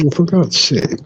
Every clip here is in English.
Well, for God's sake.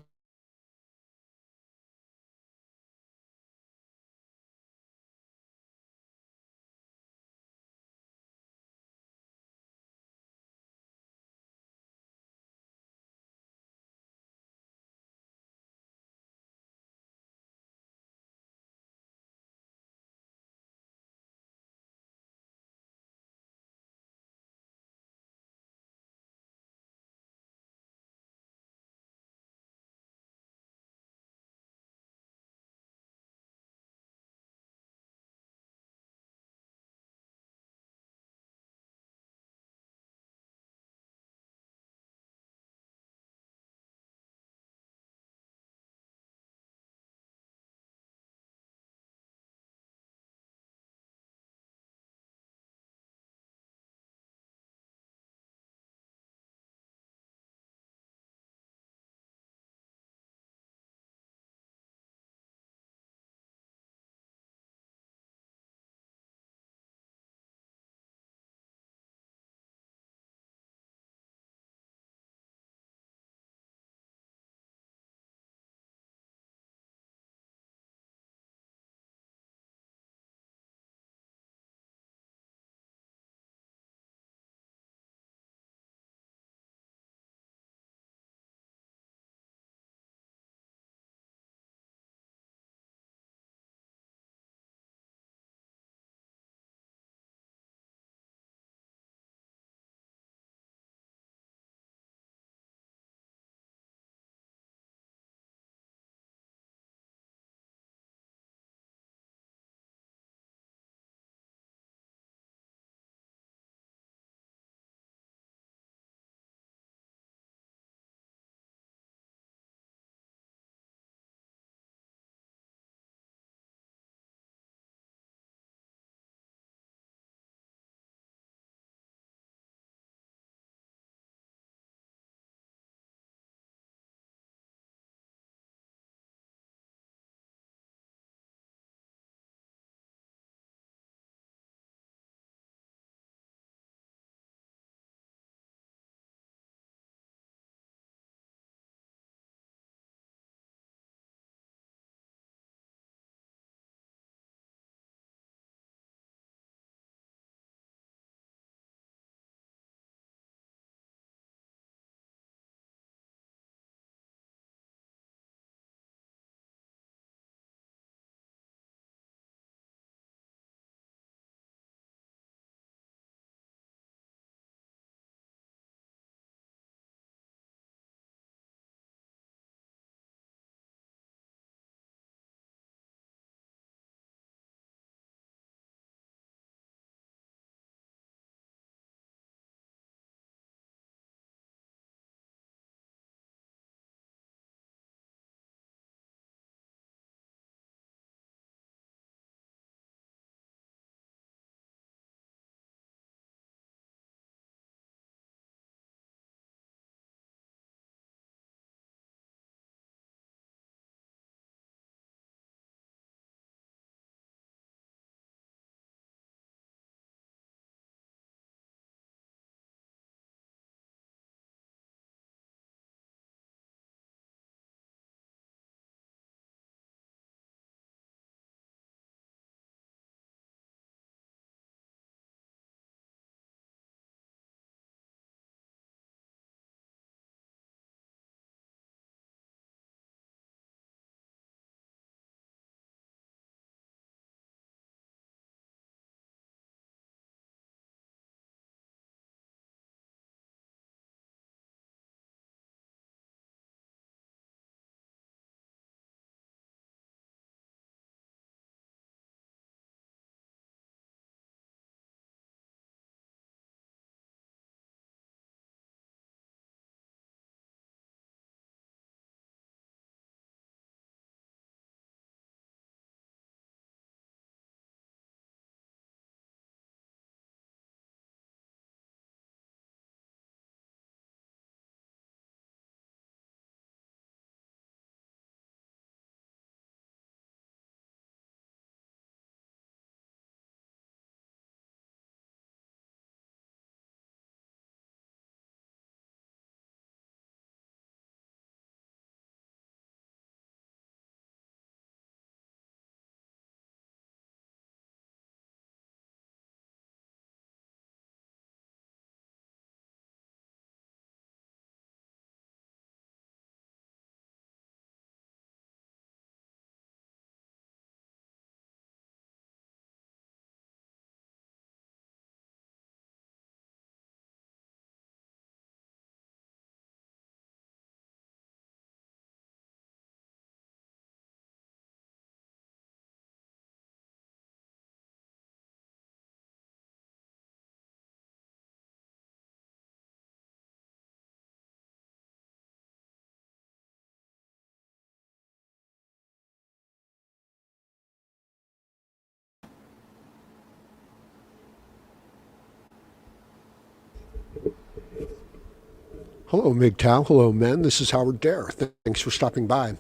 Hello, MGTOW. Hello, men. This is Howard Dare. Thanks for stopping by.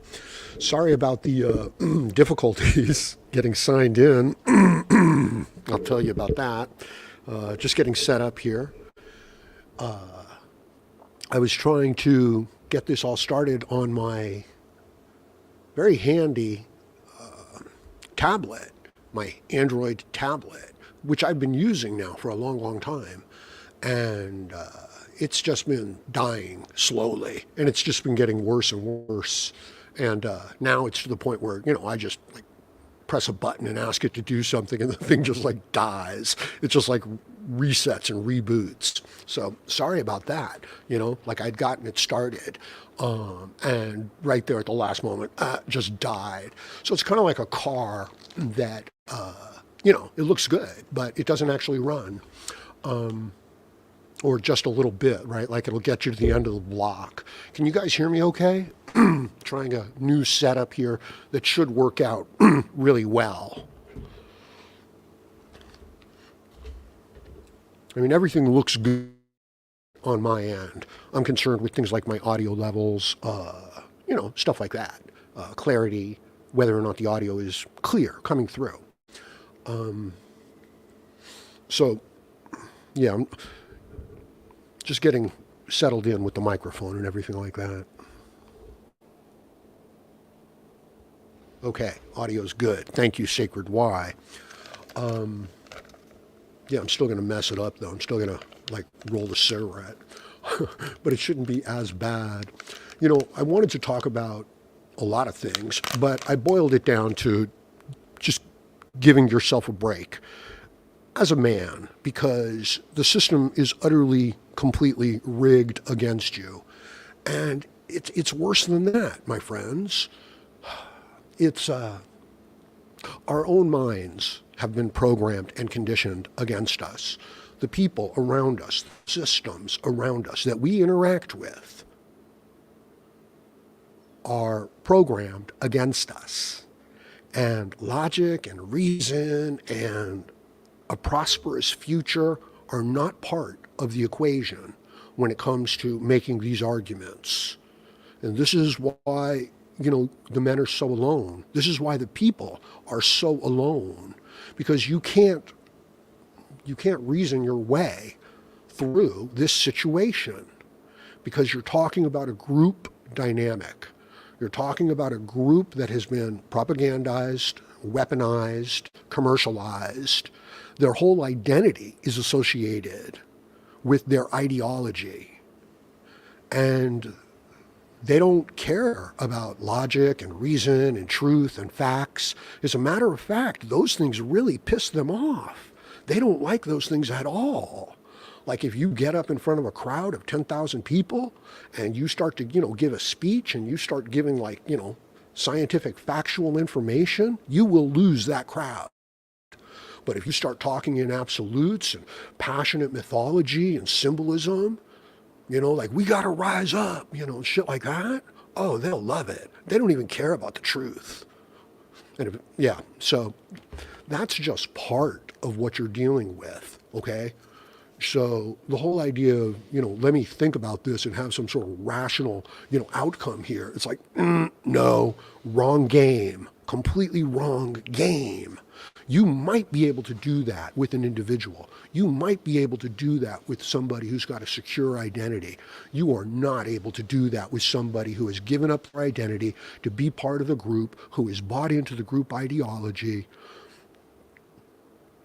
Sorry about the difficulties getting signed in. I'll tell you about that. Just getting set up here. I was trying to get this all started on my very handy tablet, my Android tablet, which I've been using now for a long, long time. And it's just been dying slowly, and it's just been getting worse and worse. And now it's to the point where, I just like press a button and ask it to do something, and the thing just like dies. It just like resets and reboots. So sorry about that. Like I'd gotten it started, and right there at the last moment, just died. So it's kind of like a car that, it looks good, but it doesn't actually run. Or just a little bit, right? Like it'll get you to the end of the block. Can you guys hear me okay? Trying a new setup here that should work out really well. I mean, everything looks good on my end. I'm concerned with things like my audio levels, stuff like that. Clarity, whether or not the audio is clear coming through. So, yeah, I'm just getting settled in with the microphone and everything like that. Okay, audio's good. Thank you, Sacred Y. Yeah, I'm still going to mess it up, though. I'm still going to, roll the cigarette. But it shouldn't be as bad. I wanted to talk about a lot of things, but I boiled it down to just giving yourself a break as a man, because the system is utterly, completely rigged against you. And it's worse than that, my friends. It's our own minds have been programmed and conditioned against us. The people around us, systems around us that we interact with are programmed against us. And logic and reason and a prosperous future are not part of the equation when it comes to making these arguments. And this is why, the men are so alone. This is why the people are so alone, because you can't reason your way through this situation, because you're talking about a group dynamic. You're talking about a group that has been propagandized, weaponized, commercialized. Their whole identity is associated with their ideology. And they don't care about logic and reason and truth and facts. As a matter of fact, those things really piss them off. They don't like those things at all. Like if you get up in front of a crowd of 10,000 people and you start to, give a speech and you start giving scientific factual information, you will lose that crowd. But if you start talking in absolutes and passionate mythology and symbolism, we got to rise up, shit like that, oh, they'll love it. They don't even care about the truth. And so that's just part of what you're dealing with, okay? So the whole idea of, let me think about this and have some sort of rational, outcome here. It's like, no, wrong game, completely wrong game. You might be able to do that with an individual. You might be able to do that with somebody who's got a secure identity. You are not able to do that with somebody who has given up their identity to be part of the group, who is bought into the group ideology.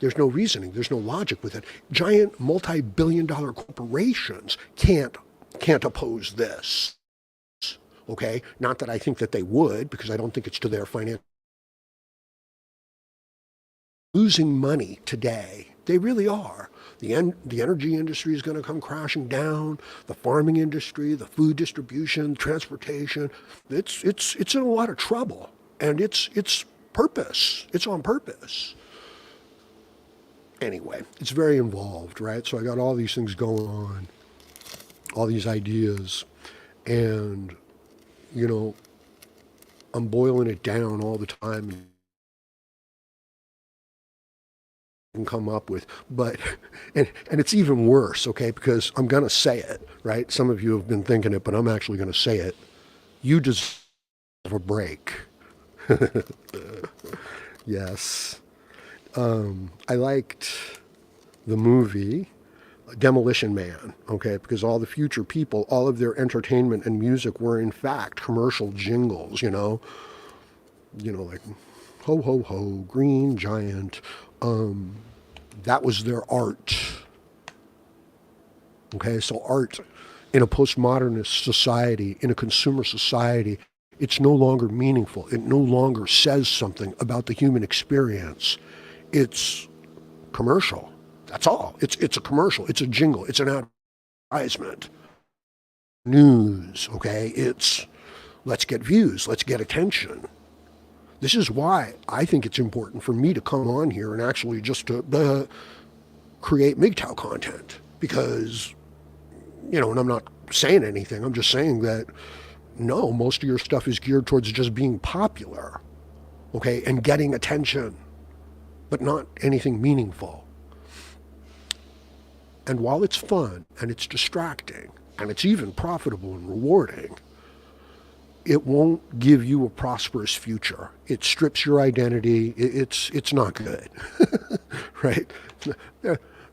There's no reasoning. There's no logic with it. Giant multi-billion-dollar corporations can't oppose this. Okay? Not that I think that they would, because I don't think it's to their financial. Losing money today. They really are. The energy industry is going to come crashing down. The farming industry, the food distribution, transportation. It's in a lot of trouble, and it's purpose. It's on purpose. Anyway, it's very involved, right? So I got all these things going on, all these ideas, and I'm boiling it down all the time. can come up with, but, and it's even worse, okay, because I'm going to say it, right? Some of you have been thinking it, but I'm actually going to say it. You deserve a break. Yes. I liked the movie Demolition Man, okay, because all the future people, all of their entertainment and music were in fact commercial jingles, like ho ho ho, green giant. That was their art. Okay, so art in a postmodernist society, in a consumer society, it's no longer meaningful. It no longer says something about the human experience. It's commercial. That's all. It's a commercial. It's a jingle. It's an advertisement. News, okay? It's let's get views. Let's get attention. This is why I think it's important for me to come on here and actually just to create MGTOW content because, and I'm not saying anything. I'm just saying that, no, most of your stuff is geared towards just being popular, okay, and getting attention, but not anything meaningful. And while it's fun and it's distracting and it's even profitable and rewarding, it won't give you a prosperous future. It strips your identity. It's not good, right?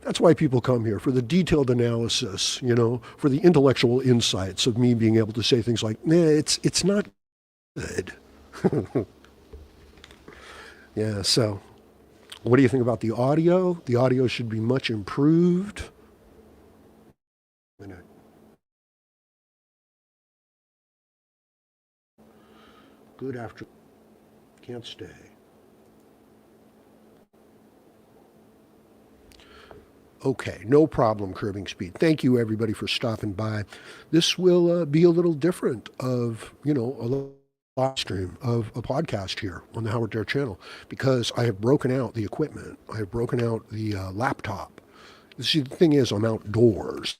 That's why people come here, for the detailed analysis, for the intellectual insights of me being able to say things like, nah, it's not good. Yeah, so what do you think about the audio? The audio should be much improved. Good after, can't stay. Okay, no problem curbing speed. Thank you everybody for stopping by. This will be a little different of, a live stream of a podcast here on the Howard Dare channel because I have broken out the equipment. I have broken out the laptop. See, the thing is, I'm outdoors.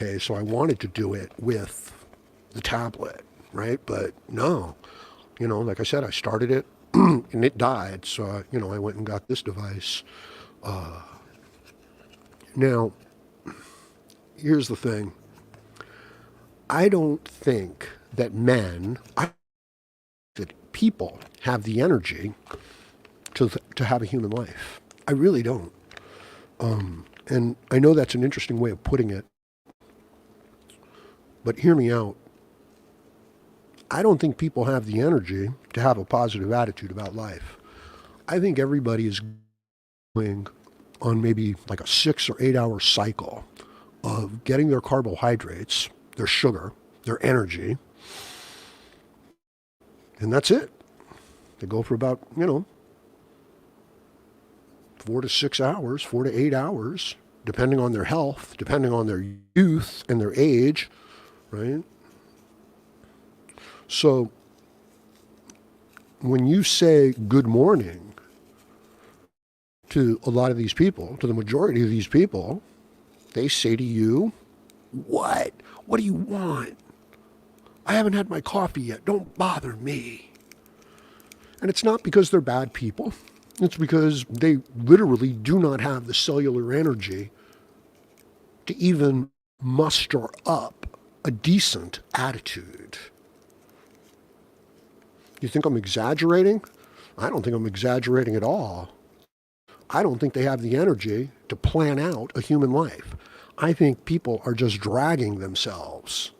Okay, so I wanted to do it with the tablet, right? But no, like I said, I started it and it died. So, I went and got this device. Now, here's the thing. I don't think that that people have the energy to have a human life. I really don't. And I know that's an interesting way of putting it, but hear me out. I don't think people have the energy to have a positive attitude about life. I think everybody is going on maybe like a 6 or 8 hour cycle of getting their carbohydrates, their sugar, their energy, and that's it. They go for about, 4 to 6 hours, 4 to 8 hours, depending on their health, depending on their youth and their age, right? So when you say good morning to a lot of these people, to the majority of these people, they say to you, what? What do you want? I haven't had my coffee yet. Don't bother me. And it's not because they're bad people. It's because they literally do not have the cellular energy to even muster up a decent attitude. You think I'm exaggerating? I don't think I'm exaggerating at all. I don't think they have the energy to plan out a human life. I think people are just dragging themselves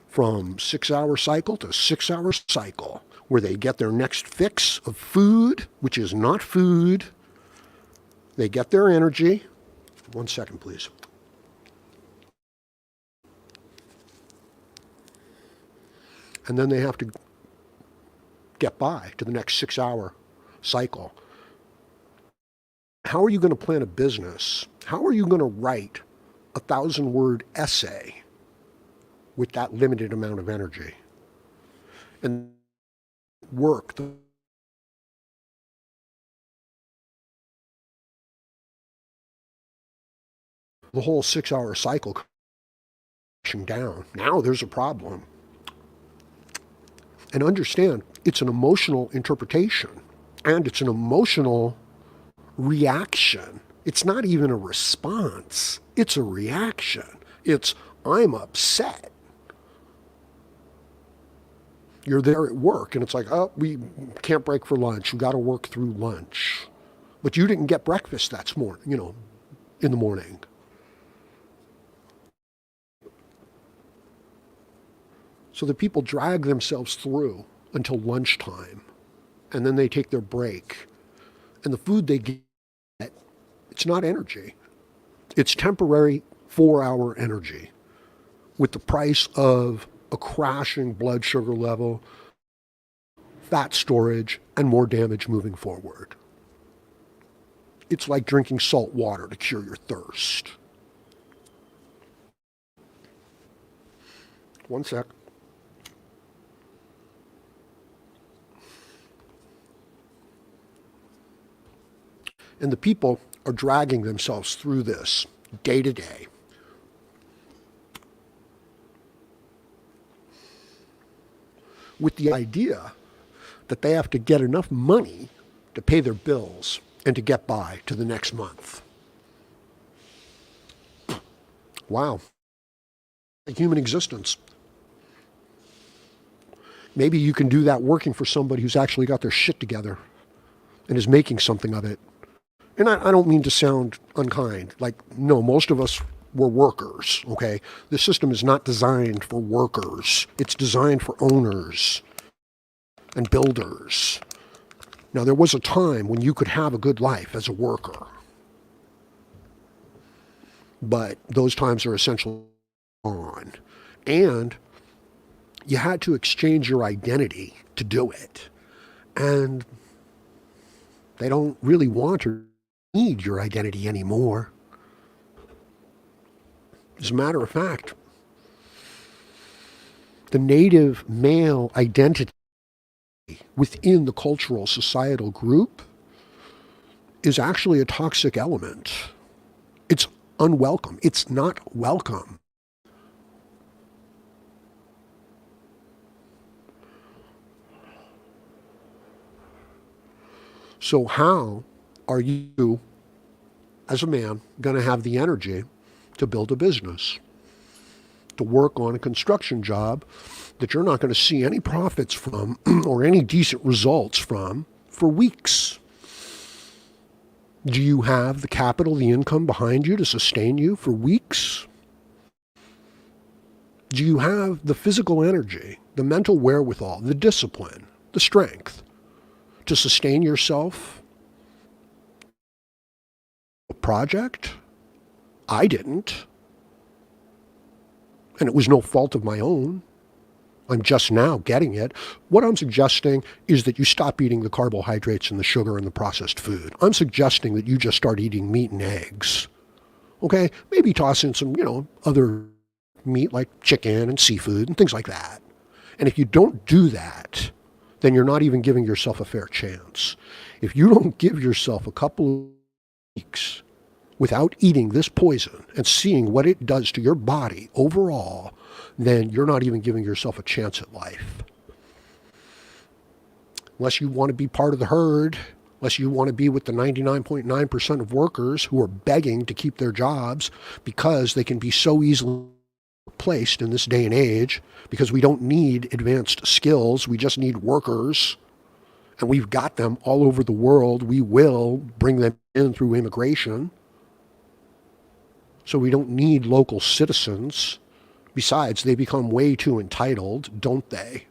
from 6 hour cycle to 6 hour cycle, where they get their next fix of food, which is not food. They get their energy. 1 second, please. And then they have to get by to the next 6 hour cycle. How are you going to plan a business? How are you going to write a 1,000-word essay with that limited amount of energy? And work the whole 6 hour cycle down. Now there's a problem. And understand, it's an emotional interpretation and it's an emotional reaction It's not even a response, it's a reaction. It's, I'm upset. You're there at work and it's like, oh, we can't break for lunch. We got to work through lunch. But you didn't get breakfast that morning, in the morning. So the people drag themselves through until lunchtime and then they take their break. And the food they get, it's not energy. It's temporary 4-hour energy with the price of a crashing blood sugar level, fat storage, and more damage moving forward. It's like drinking salt water to cure your thirst. One sec. And the people are dragging themselves through this day to day. With the idea that they have to get enough money to pay their bills and to get by to the next month. Wow. A human existence. Maybe you can do that working for somebody who's actually got their shit together and is making something of it. And I don't mean to sound unkind. Like, no, most of us were workers, okay? The system is not designed for workers. It's designed for owners and builders. Now, there was a time when you could have a good life as a worker. But those times are essentially gone. And you had to exchange your identity to do it. And they don't really want or need your identity anymore. As a matter of fact, the native male identity within the cultural societal group is actually a toxic element. It's unwelcome. It's not welcome. So how are you, as a man, going to have the energy to build a business, to work on a construction job that you're not going to see any profits from or any decent results from for weeks? Do you have the capital, the income behind you to sustain you for weeks? Do you have the physical energy, the mental wherewithal, the discipline, the strength to sustain yourself? A project? I didn't. And it was no fault of my own. I'm just now getting it. What I'm suggesting is that you stop eating the carbohydrates and the sugar and the processed food. I'm suggesting that you just start eating meat and eggs. Okay? Maybe toss in some, other meat like chicken and seafood and things like that. And if you don't do that, then you're not even giving yourself a fair chance. If you don't give yourself a couple of weeks without eating this poison and seeing what it does to your body overall, then you're not even giving yourself a chance at life. Unless you want to be part of the herd, unless you want to be with the 99.9% of workers who are begging to keep their jobs because they can be so easily replaced in this day and age, because we don't need advanced skills, we just need workers. And we've got them all over the world. We will bring them in through immigration. So we don't need local citizens. Besides, they become way too entitled, don't they?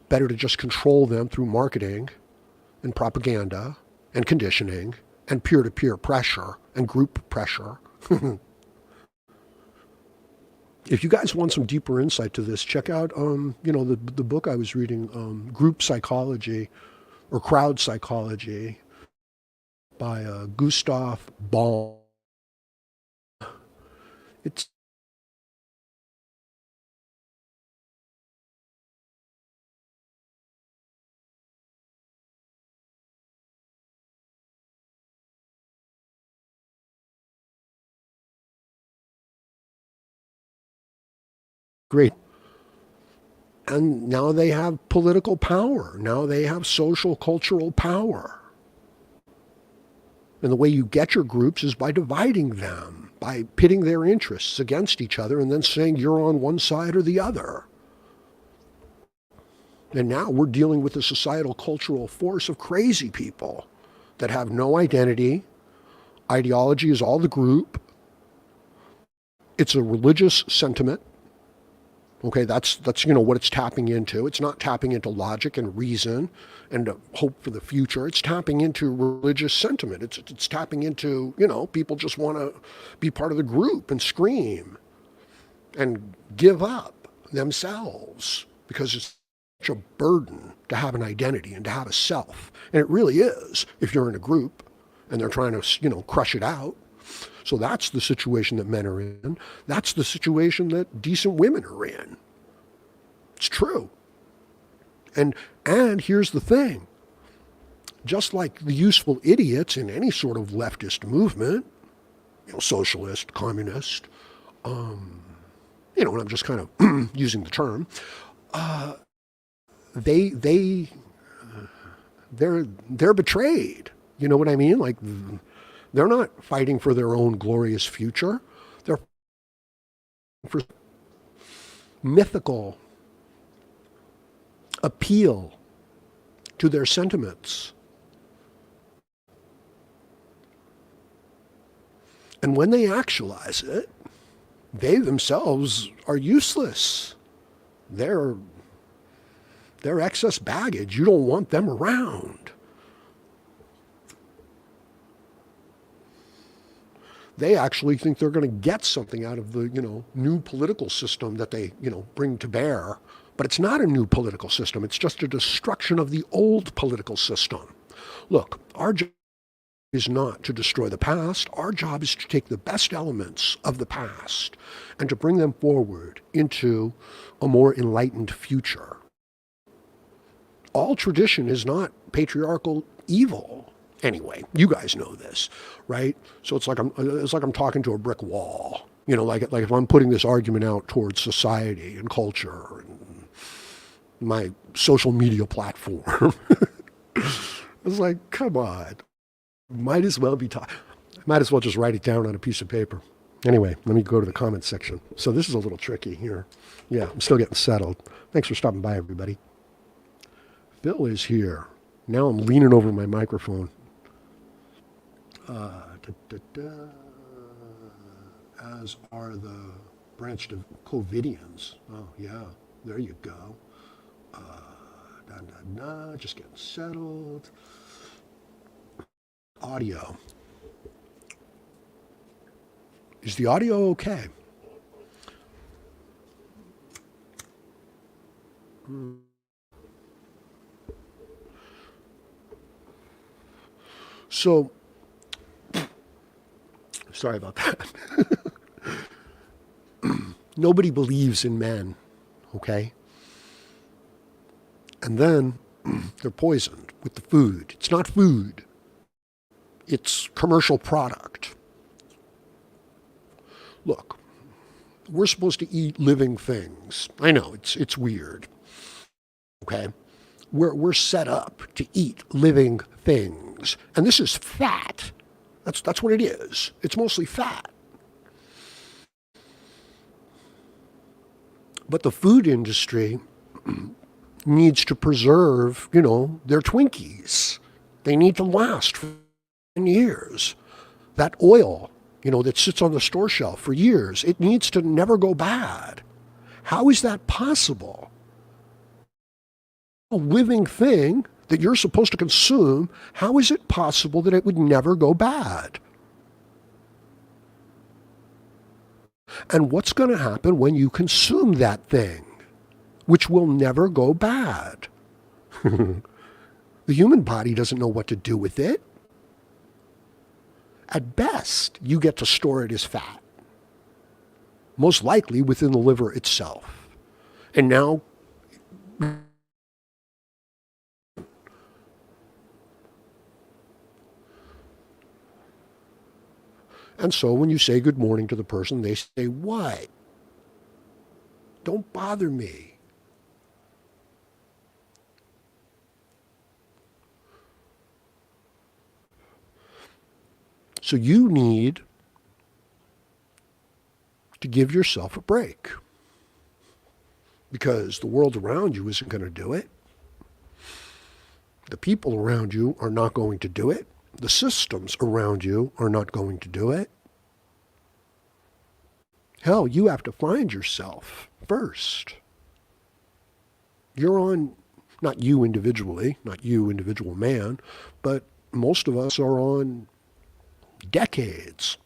Better to just control them through marketing and propaganda and conditioning and peer-to-peer pressure and group pressure. If you guys want some deeper insight to this, check out, the book I was reading, Group Psychology or Crowd Psychology by Gustav Baum. It's great. And now they have political power. Now they have social, cultural power. And the way you get your groups is by dividing them, by pitting their interests against each other and then saying you're on one side or the other. And now we're dealing with a societal cultural force of crazy people that have no identity. Ideology is all the group. It's a religious sentiment. Okay, that's what it's tapping into. It's not tapping into logic and reason and hope for the future. It's tapping into religious sentiment. It's tapping into, people just want to be part of the group and scream and give up themselves because it's such a burden to have an identity and to have a self. And it really is if you're in a group and they're trying to, crush it out. So that's the situation that men are in. That's the situation that decent women are in. It's true. And here's the thing. Just like the useful idiots in any sort of leftist movement, socialist, communist, and I'm just kind of using the term, they're betrayed. You know what I mean? Like, they're not fighting for their own glorious future. They're for mythical appeal to their sentiments. And when they actualize it, they themselves are useless. They're excess baggage. You don't want them around. They actually think they're going to get something out of the, new political system that they, bring to bear. But it's not a new political system. It's just a destruction of the old political system. Look, our job is not to destroy the past. Our job is to take the best elements of the past and to bring them forward into a more enlightened future. All tradition is not patriarchal evil. Anyway, you guys know this, right? So it's like I'm talking to a brick wall. Like if I'm putting this argument out towards society and culture and my social media platform. It's like, come on. Might as well just write it down on a piece of paper. Anyway, let me go to the comments section. So this is a little tricky here. Yeah, I'm still getting settled. Thanks for stopping by, everybody. Bill is here. Now I'm leaning over my microphone. As are the branched Covidians. Oh, yeah, there you go. Just getting settled. Audio. Is the audio okay? So, sorry about that. Nobody believes in men, okay? And then they're poisoned with the food. It's not food. It's commercial product. Look, we're supposed to eat living things. I know, it's weird, okay? We're set up to eat living things. And this is fat. That's what it is. It's mostly fat. But the food industry needs to preserve, their Twinkies. They need to last for years. That oil, that sits on the store shelf for years, it needs to never go bad. How is that possible? A living thing that you're supposed to consume, how is it possible that it would never go bad? And what's going to happen when you consume that thing, which will never go bad? The human body doesn't know what to do with it. At best, you get to store it as fat, most likely within the liver itself. And now, and so when you say good morning to the person, they say, what? Don't bother me. So you need to give yourself a break because the world around you isn't going to do it. The people around you are not going to do it. The systems around you are not going to do it. Hell, you have to find yourself first. You're on, not you individually, not you individual man, but most of us are on decades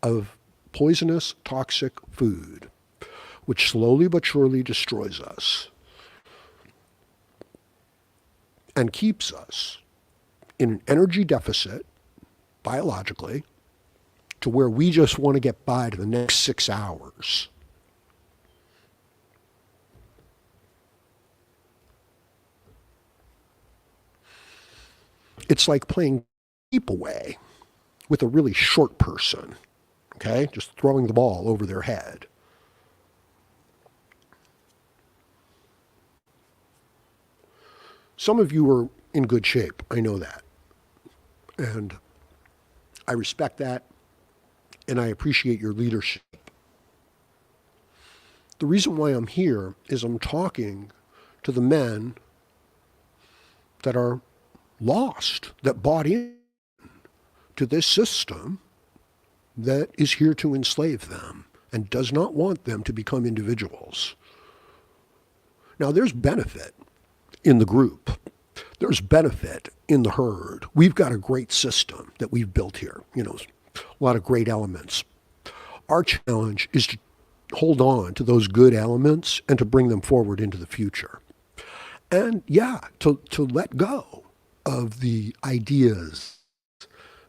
of poisonous, toxic food, which slowly but surely destroys us and keeps us in an energy deficit, biologically, to where we just want to get by to the next 6 hours. It's like playing keep away with a really short person, okay? Just throwing the ball over their head. Some of you are in good shape, I know that. And I respect that, and I appreciate your leadership. The reason why I'm here is I'm talking to the men that are lost, that bought in to this system that is here to enslave them and does not want them to become individuals. Now, there's benefit in the group. There's benefit in the herd. We've got a great system that we've built here, a lot of great elements. Our challenge is to hold on to those good elements and to bring them forward into the future. And to let go of the ideas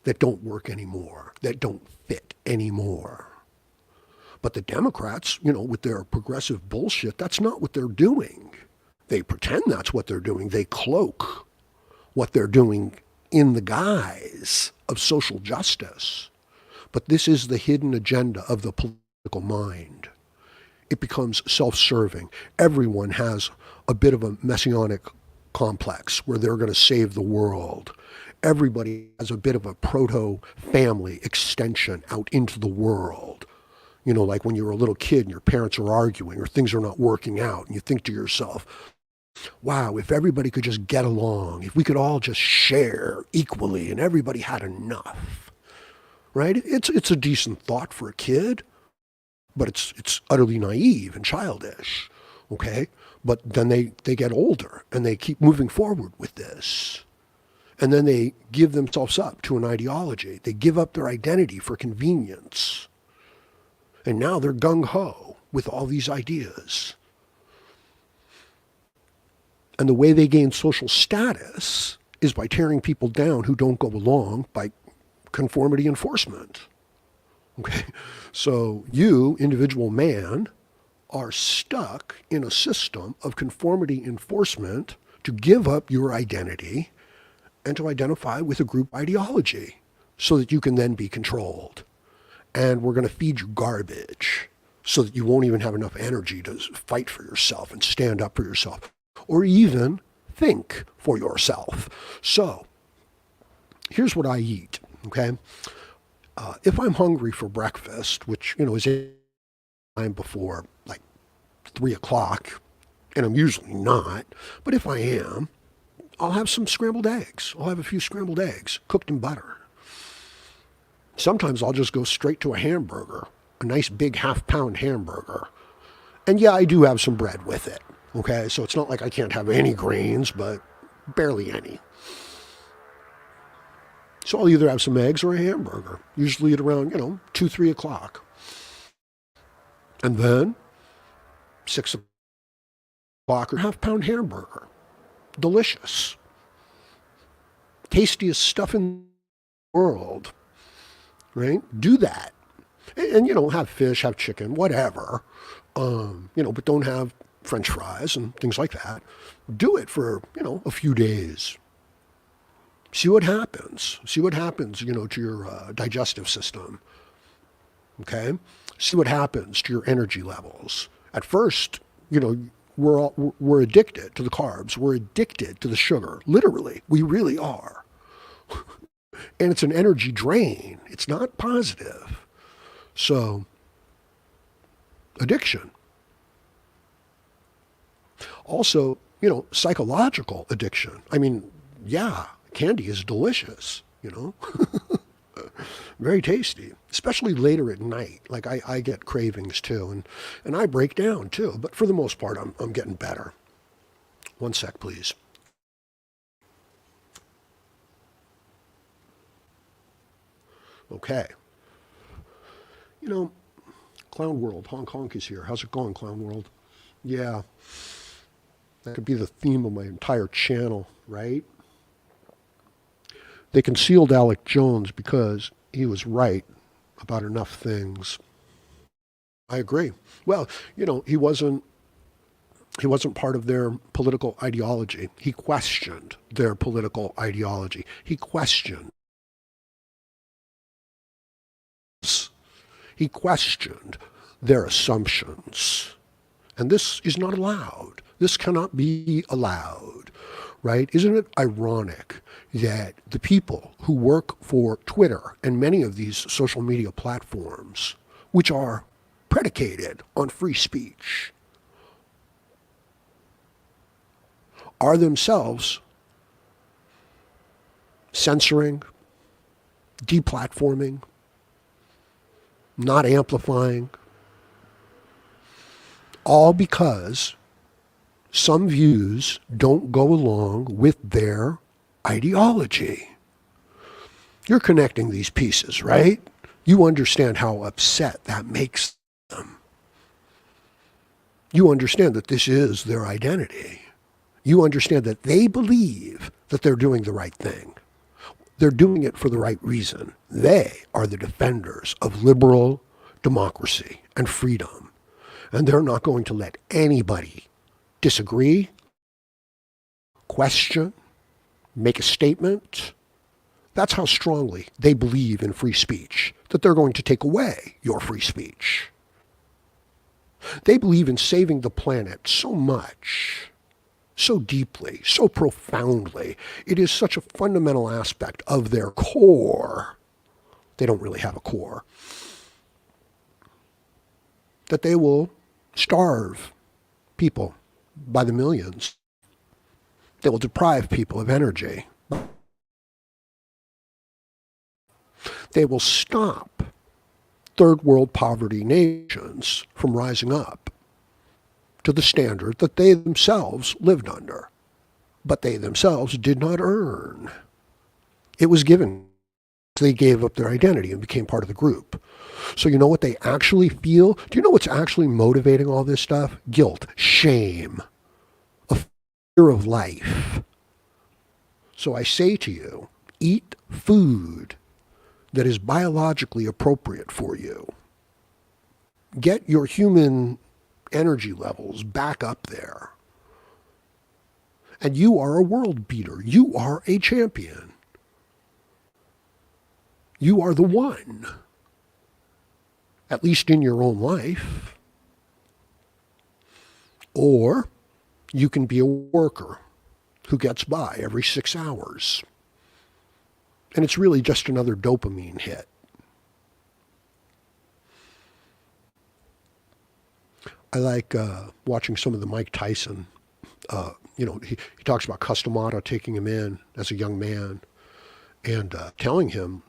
that don't work anymore, that don't fit anymore. But the Democrats, with their progressive bullshit, that's not what they're doing. They pretend that's what they're doing. They cloak what they're doing in the guise of social justice. But this is the hidden agenda of the political mind. It becomes self-serving. Everyone has a bit of a messianic complex where they're going to save the world. Everybody has a bit of a proto-family extension out into the world. Like when you're a little kid and your parents are arguing or things are not working out and you think to yourself, wow, if everybody could just get along, if we could all just share equally and everybody had enough, right? It's a decent thought for a kid, but it's utterly naive and childish, okay? But then they get older and they keep moving forward with this. And then they give themselves up to an ideology. They give up their identity for convenience. And now they're gung-ho with all these ideas. And the way they gain social status is by tearing people down who don't go along by conformity enforcement. Okay? So you, individual man, are stuck in a system of conformity enforcement to give up your identity and to identify with a group ideology so that you can then be controlled. And we're going to feed you garbage so that you won't even have enough energy to fight for yourself and stand up for yourself or even think for yourself. So here's what I eat, okay? If I'm hungry for breakfast, which, is time before like 3 o'clock, and I'm usually not, but if I am, I'll have some scrambled eggs. I'll have a few scrambled eggs cooked in butter. Sometimes I'll just go straight to a hamburger, a nice big half-pound hamburger. And I do have some bread with it, okay? So it's not like I can't have any grains, but barely any. So I'll either have some eggs or a hamburger, usually at around, 2, 3 o'clock. And then 6 o'clock, or half-pound hamburger. Delicious. Tastiest stuff in the world. Right? Do that. And have fish, have chicken, whatever. But don't have French fries and things like that. Do it for, a few days. See what happens. See what happens, to your digestive system. Okay? See what happens to your energy levels. At first, we're addicted to the carbs. We're addicted to the sugar. Literally, we really are. And it's an energy drain. It's not positive. So, addiction. Also, psychological addiction. I mean, yeah, candy is delicious, very tasty, especially later at night. Like I get cravings too, and I break down too. But for the most part, I'm getting better. One sec, please. Okay. Clown World, Honk Honk is here. How's it going, Clown World? Yeah, that could be the theme of my entire channel, right? They concealed Alec Jones because he was right about enough things. I agree. Well, he wasn't part of their political ideology. He questioned their political ideology. He questioned. He questioned their assumptions. And this is not allowed. This cannot be allowed, right? Isn't it ironic that the people who work for Twitter and many of these social media platforms, which are predicated on free speech, are themselves censoring, deplatforming, not amplifying, all because some views don't go along with their ideology. You're connecting these pieces, right? You understand how upset that makes them. You understand that this is their identity. You understand that they believe that they're doing the right thing. They're doing it for the right reason. They are the defenders of liberal democracy and freedom. And they're not going to let anybody disagree, question, make a statement. That's how strongly they believe in free speech, that they're going to take away your free speech. They believe in saving the planet so much, so deeply, so profoundly. It is such a fundamental aspect of their core. They don't really have a core. That they will starve people by the millions. They will deprive people of energy. They will stop third world poverty nations from rising up to the standard that they themselves lived under, but they themselves did not earn. It was given. They gave up their identity and became part of the group. So you know what they actually feel? Do you know what's actually motivating all this stuff? Guilt, shame, a fear of life. So I say to you, eat food that is biologically appropriate for you. Get your human energy levels back up there. And you are a world beater. You are a champion. You are the one, at least in your own life. Or you can be a worker who gets by every 6 hours. And it's really just another dopamine hit. I like watching some of the Mike Tyson. He talks about Customata taking him in as a young man and telling him,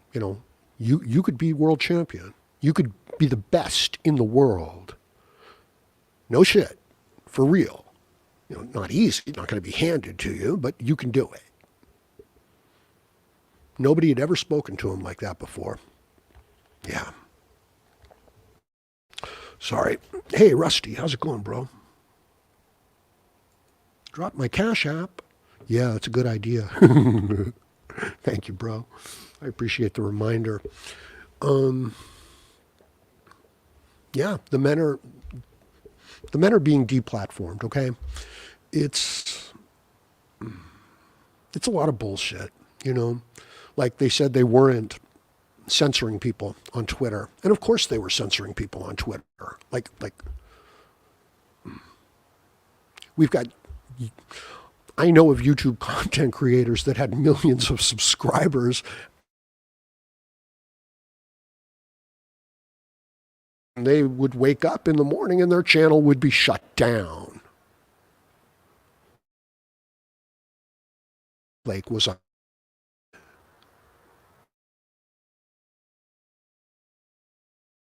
you could be world champion. You could be the best in the world. No shit, for real. Not easy, not going to be handed to you, but you can do it. Nobody had ever spoken to him like that before. Yeah. Sorry. Hey, Rusty, how's it going, bro? Drop my Cash App. Yeah, it's a good idea. Thank you, bro. I appreciate the reminder. Yeah, the men are being deplatformed, okay? It's a lot of bullshit, Like they said they weren't censoring people on Twitter. And of course they were censoring people on Twitter. Like I know of YouTube content creators that had millions of subscribers They would wake up in the morning and their channel would be shut down. Lake was a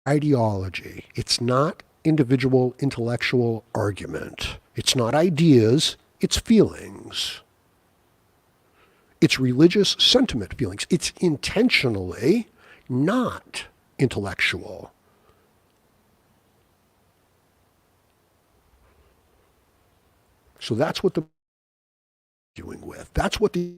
ideology. It's not individual intellectual argument. It's not ideas, it's feelings. It's religious sentiment feelings. It's intentionally not intellectual. So that's what the doing with. That's what the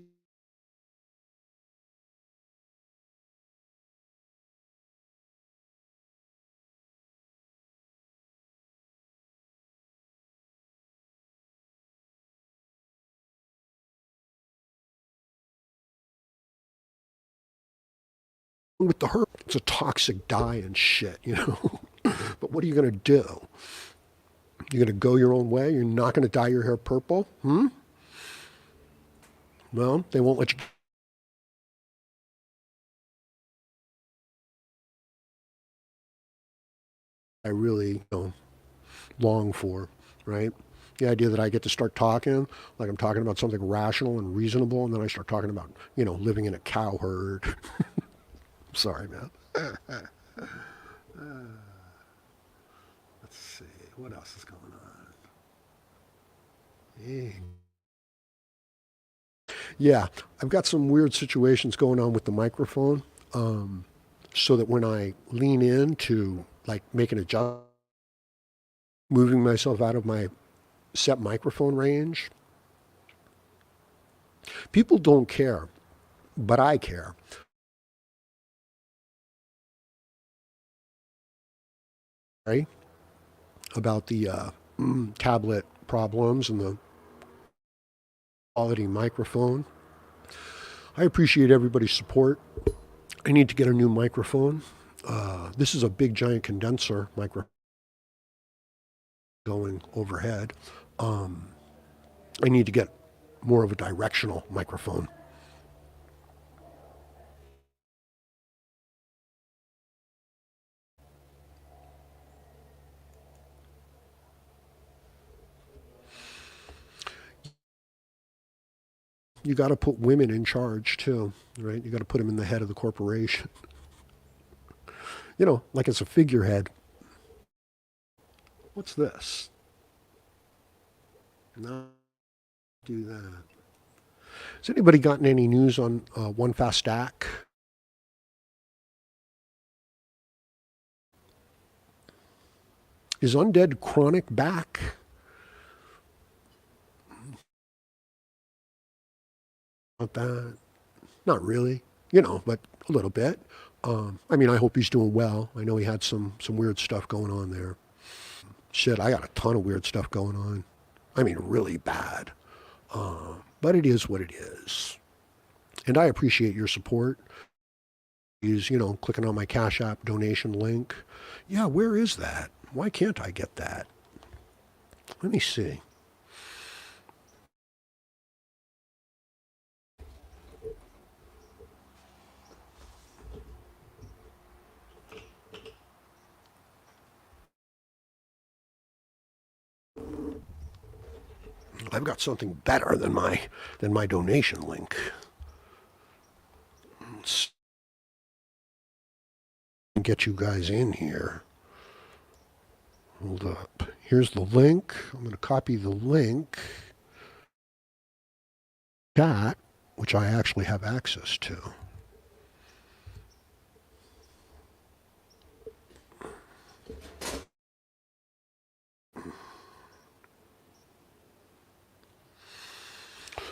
with the herb. It's a toxic dye and shit, you know. But what are you going to do? You're going to go your own way? You're not going to dye your hair purple? Well, they won't let you. I really, long for, right? The idea that I get to start talking, like I'm talking about something rational and reasonable, and then I start talking about, living in a cow herd. Sorry, man. Let's see. What else is going on? Yeah, I've got some weird situations going on with the microphone. So that when I lean in to like make an adjustment, moving myself out of my set microphone range, people don't care, but I care. Right? About the tablet problems and the quality microphone. I appreciate everybody's support. I need to get a new microphone. This is a big giant condenser microphone going overhead. I need to get more of a directional microphone. You got to put women in charge too, right? You got to put them in the head of the corporation. Like it's a figurehead. What's this? No, do that. Has anybody gotten any news on One Fast Stack? Is Undead Chronic back? Not that. Not really. But a little bit. I hope he's doing well. I know he had some weird stuff going on there. Shit, I got a ton of weird stuff going on. Really bad. But it is what it is. And I appreciate your support. Is, clicking on my Cash App donation link. Yeah, where is that? Why can't I get that? Let me see. I've got something better than my donation link. Let's get you guys in here. Hold up. Here's the link. I'm going to copy the link. Chat, which I actually have access to.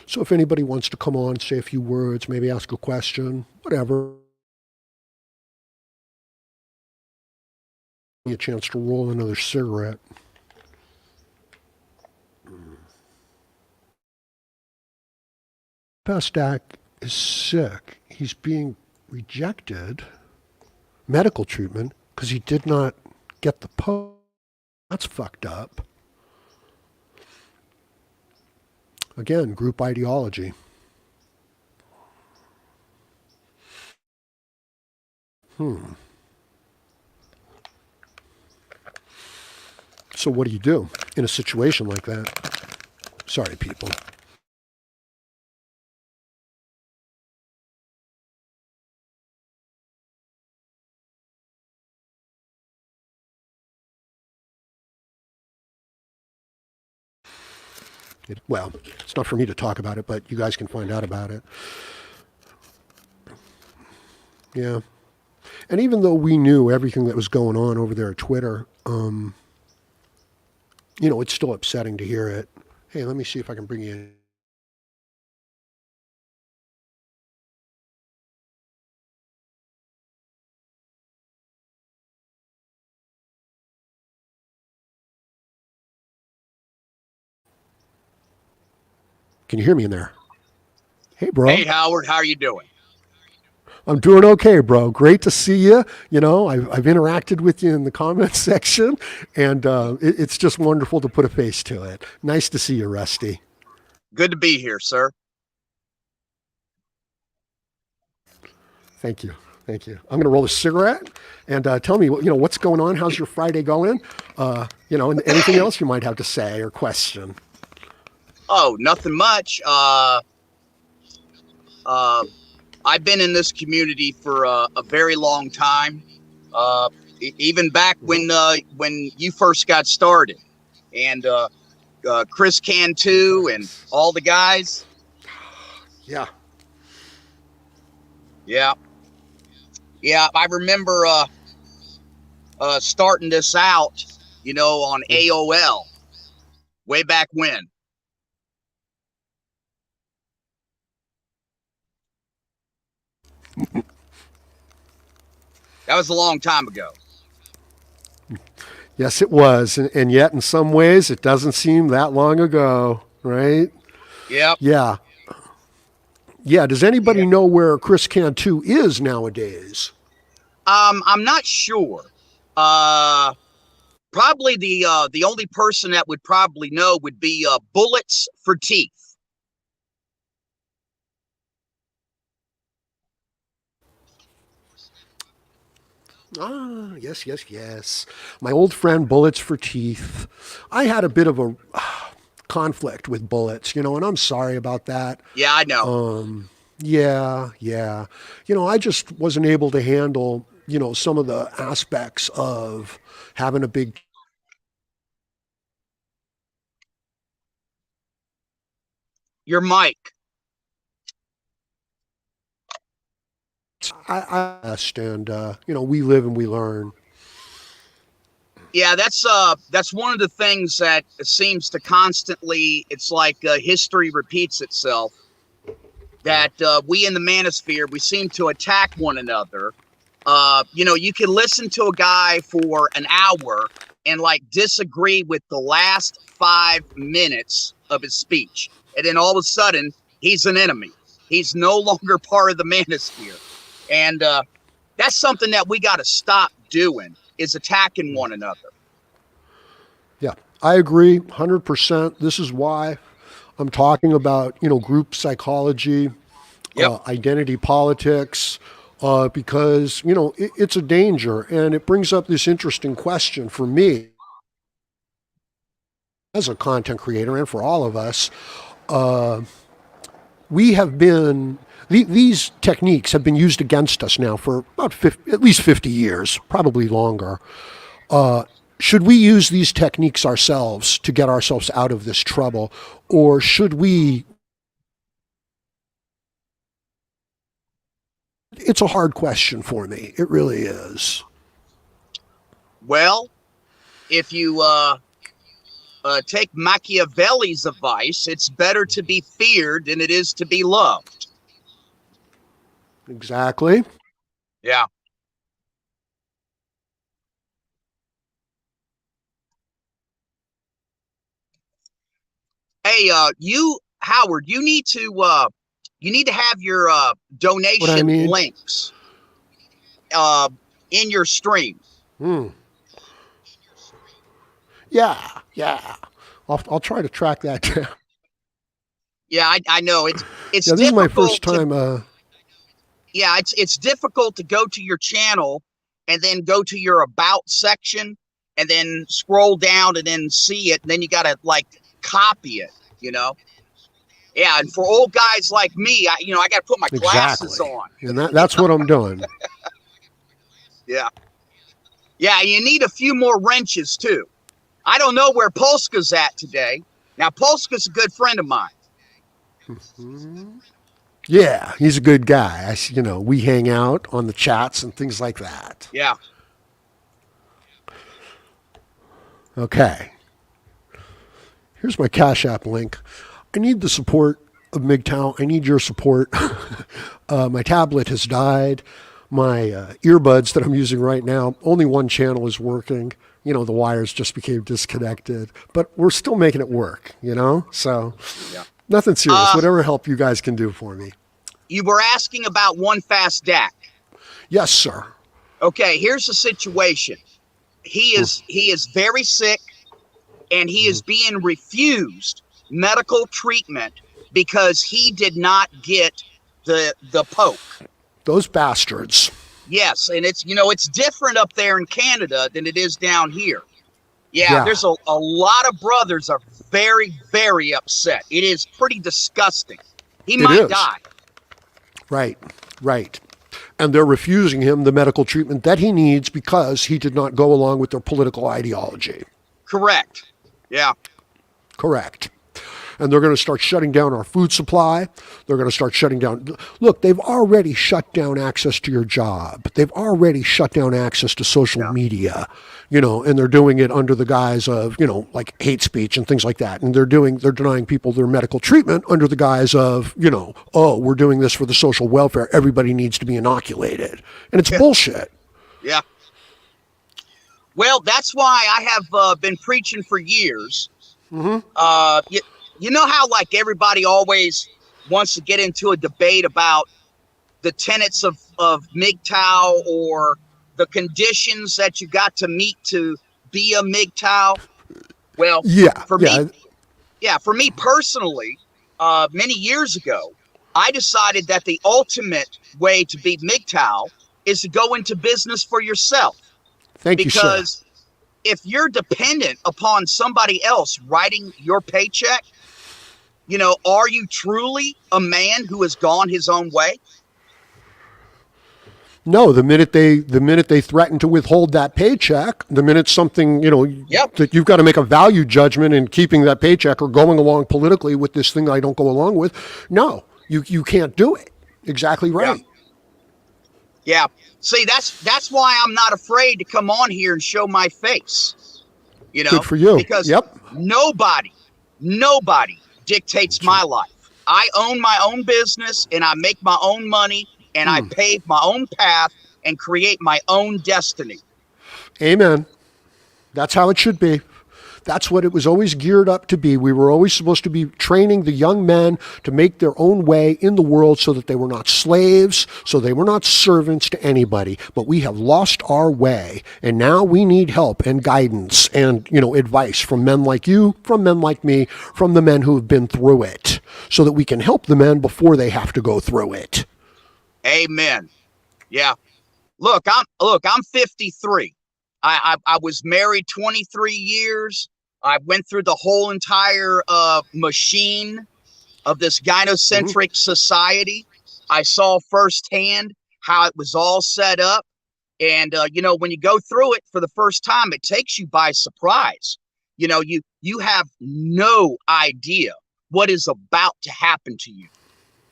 So if anybody wants to come on, say a few words, maybe ask a question, whatever. A chance to roll another cigarette. Pastak is sick. He's being rejected medical treatment because he did not get the post. That's fucked up. Again, group ideology. So what do you do in a situation like that? Sorry, people. Well, it's not for me to talk about it, but you guys can find out about it. Yeah. And even though we knew everything that was going on over there at Twitter, it's still upsetting to hear it. Hey, let me see if I can bring you in. Can you hear me in there? Hey, bro. Hey, Howard, how are you doing? I'm doing okay, bro. Great to see you. I've interacted with you in the comments section, and it's just wonderful to put a face to it. Nice to see you, Rusty. Good to be here, sir. Thank you. Thank you. I'm going to roll a cigarette and tell me, what's going on? How's your Friday going? And anything else you might have to say or question. Oh, nothing much. I've been in this community for a very long time, even back when you first got started, and Chris Cantu and all the guys. Yeah. Yeah. I remember starting this out, on AOL way back when. That was a long time ago. Yes, it was. And yet, in some ways, it doesn't seem that long ago, right? Yep. Yeah. Yeah. Does anybody know where Chris Cantu is nowadays? I'm not sure. Probably the only person that would probably know would be Bullets for Teeth. Ah, yes, yes, yes. My old friend Bullets for Teeth. I had a bit of a conflict with Bullets, and I'm sorry about that. Yeah, I know. Yeah, yeah. I just wasn't able to handle, some of the aspects of having a big. Your mic. And we live and we learn. Yeah, that's one of the things that seems to constantly. It's like history repeats itself. That we in the manosphere, we seem to attack one another. You can listen to a guy for an hour and like disagree with the last 5 minutes of his speech, and then all of a sudden he's an enemy. He's no longer part of the manosphere, and that's something that we got to stop doing, is attacking one another. Yeah, I agree 100%. This is why I'm talking about, group psychology, Yep. identity politics, because, it's a danger. And it brings up this interesting question for me as a content creator and for all of us. We have been, these techniques have been used against us now for about at least 50 years, probably longer. Should we use these techniques ourselves to get ourselves out of this trouble, or should we? It's a hard question for me. It really is. Well, if you take Machiavelli's advice, it's better to be feared than it is to be loved. Exactly. Yeah. Hey, Howard, you need to have your What I donation mean? links uh, in your stream. Yeah, yeah. I'll try to track that down. Yeah, I know it's Yeah, this is my first difficult time. it's difficult to go to your channel and then go to your about section and then scroll down and then see it, and then you got to like copy it, you know? Yeah, and for old guys like me, I got to put my glasses Exactly. on. And that's what I'm doing. Yeah. Yeah, you need a few more wrenches too. I don't know where Polska's at today. Now, Polska's a good friend of mine. Yeah, he's a good guy. We hang out on the chats and things like that. Yeah. Okay. Here's my Cash App link. I need the support of MGTOW. I need your support. My tablet has died. My earbuds that I'm using right now, only one channel is working. The wires just became disconnected, but we're still making it work, So Yeah. nothing serious. Whatever help you guys can do for me. You were asking about One Fast Dak. Yes, sir. Okay, here's the situation. He is very sick, and he is being refused medical treatment because he did not get the poke. Those bastards. Yes, and it's different up there in Canada than it is down here. Yeah. There's a lot of brothers are very, very upset. It is pretty disgusting. He might die. Right. And they're refusing him the medical treatment that he needs because he did not go along with their political ideology. Correct. Yeah. Correct. And they're going to start shutting down our food supply. They're going to start shutting down. Look, they've already shut down access to your job. They've already shut down access to social media, and they're doing it under the guise of, like hate speech and things like that. And they're denying people their medical treatment under the guise of, we're doing this for the social welfare. Everybody needs to be inoculated. And it's bullshit. Yeah. Well, that's why I have been preaching for years. You know how like everybody always wants to get into a debate about the tenets of MGTOW or the conditions that you got to meet to be a MGTOW? Well, for me personally, many years ago, I decided that the ultimate way to be MGTOW is to go into business for yourself. Thank you, sir. Because if you're dependent upon somebody else writing your paycheck, are you truly a man who has gone his own way? No, the minute they threaten to withhold that paycheck, the minute something, that you've got to make a value judgment in keeping that paycheck or going along politically with this thing that I don't go along with, no, you can't do it. Exactly right. Yeah. See, that's why I'm not afraid to come on here and show my face. Good for you. Because nobody dictates my life. I own my own business and I make my own money and I pave my own path and create my own destiny. Amen. That's how it should be. That's what it was always geared up to be. We were always supposed to be training the young men to make their own way in the world so that they were not slaves, so they were not servants to anybody. But we have lost our way, and now we need help and guidance and, advice from men like you, from men like me, from the men who have been through it, so that we can help the men before they have to go through it. Amen. Yeah. Look, I'm 53. I was married 23 years. I went through the whole entire machine of this gynocentric society. I saw firsthand how it was all set up. And, when you go through it for the first time, it takes you by surprise. You have no idea what is about to happen to you.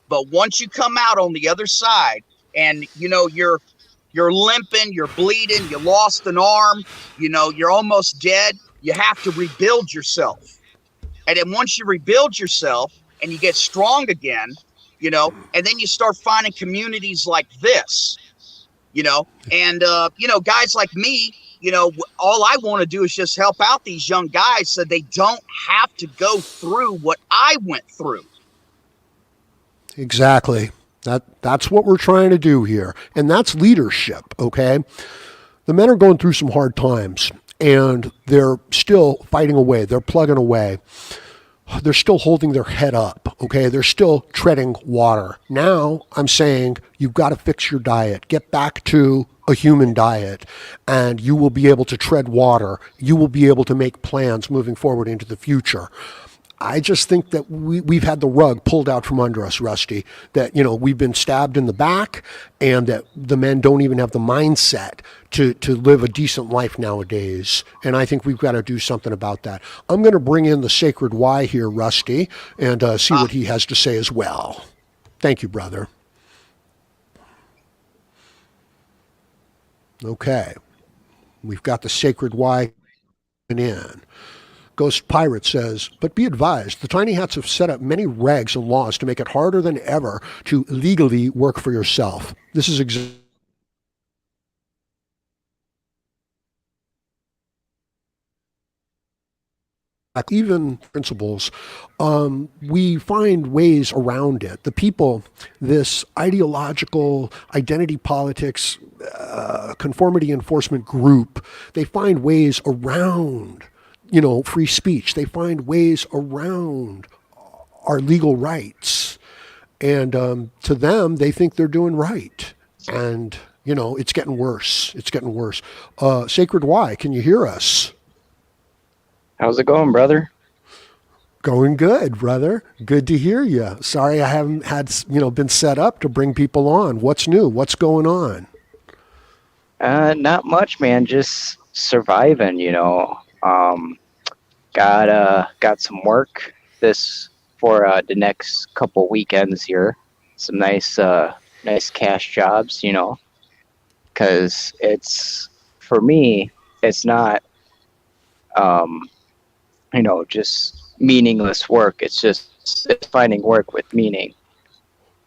But once you come out on the other side and, you're limping, you're bleeding, you lost an arm, you're almost dead. You have to rebuild yourself. And then once you rebuild yourself and you get strong again, and then you start finding communities like this, and, guys like me, all I want to do is just help out these young guys so they don't have to go through what I went through. Exactly. That's what we're trying to do here. And that's leadership, okay? The men are going through some hard times, and they're still fighting away. They're plugging away. they're still holding their head up, okay? They're still treading water. Now I'm saying you've got to fix your diet, get back to a human diet, and you will be able to tread water. You will be able to make plans moving forward into the future. I just think that we've had the rug pulled out from under us, Rusty, that, we've been stabbed in the back, and that the men don't even have the mindset to live a decent life nowadays. And I think we've got to do something about that. I'm going to bring in the sacred Y here, Rusty, and see Ah, what he has to say as well. Thank you, brother. Okay. We've got the sacred Y in. Ghost Pirate says, but be advised, the Tiny Hats have set up many regs and laws to make it harder than ever to legally work for yourself. This is exactly even principles, we find ways around it. The people, this ideological identity politics, conformity enforcement group, they find ways around, free speech. They find ways around our legal rights. And to them, they think they're doing right. And, it's getting worse. It's getting worse. Sacred Y, can you hear us? How's it going, brother? Going good, brother. Good to hear you. Sorry I haven't had, been set up to bring people on. What's new? What's going on? Not much, man. Just surviving, got some work this for the next couple weekends here. Some nice cash jobs, because it's for me, it's not just meaningless work. It's finding work with meaning.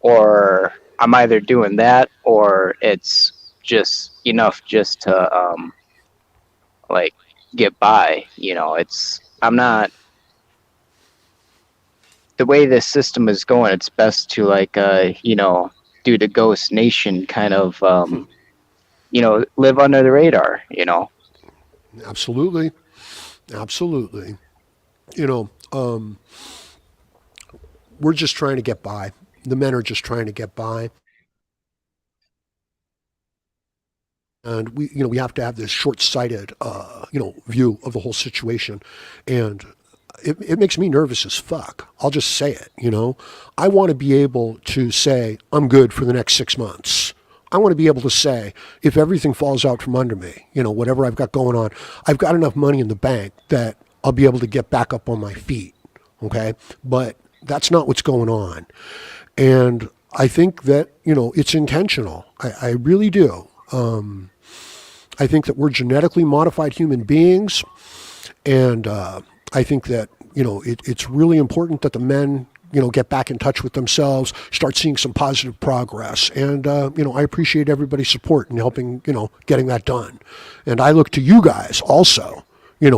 Or I'm either doing that or it's just enough just to like get by. I'm not the way this system is going. It's best to do the Ghost Nation kind of live under the radar. Absolutely. Absolutely. You know, we're just trying to get by. The men are just trying to get by. And we have to have this short-sighted, view of the whole situation. And it makes me nervous as fuck. I'll just say it. I want to be able to say, I'm good for the next 6 months. I want to be able to say, if everything falls out from under me, whatever I've got going on, I've got enough money in the bank that I'll be able to get back up on my feet. Okay. But that's not what's going on. And I think that, it's intentional. I really do. I think that we're genetically modified human beings. And I think that, it's really important that the men, get back in touch with themselves, start seeing some positive progress. And, I appreciate everybody's support in helping, getting that done. And I look to you guys also,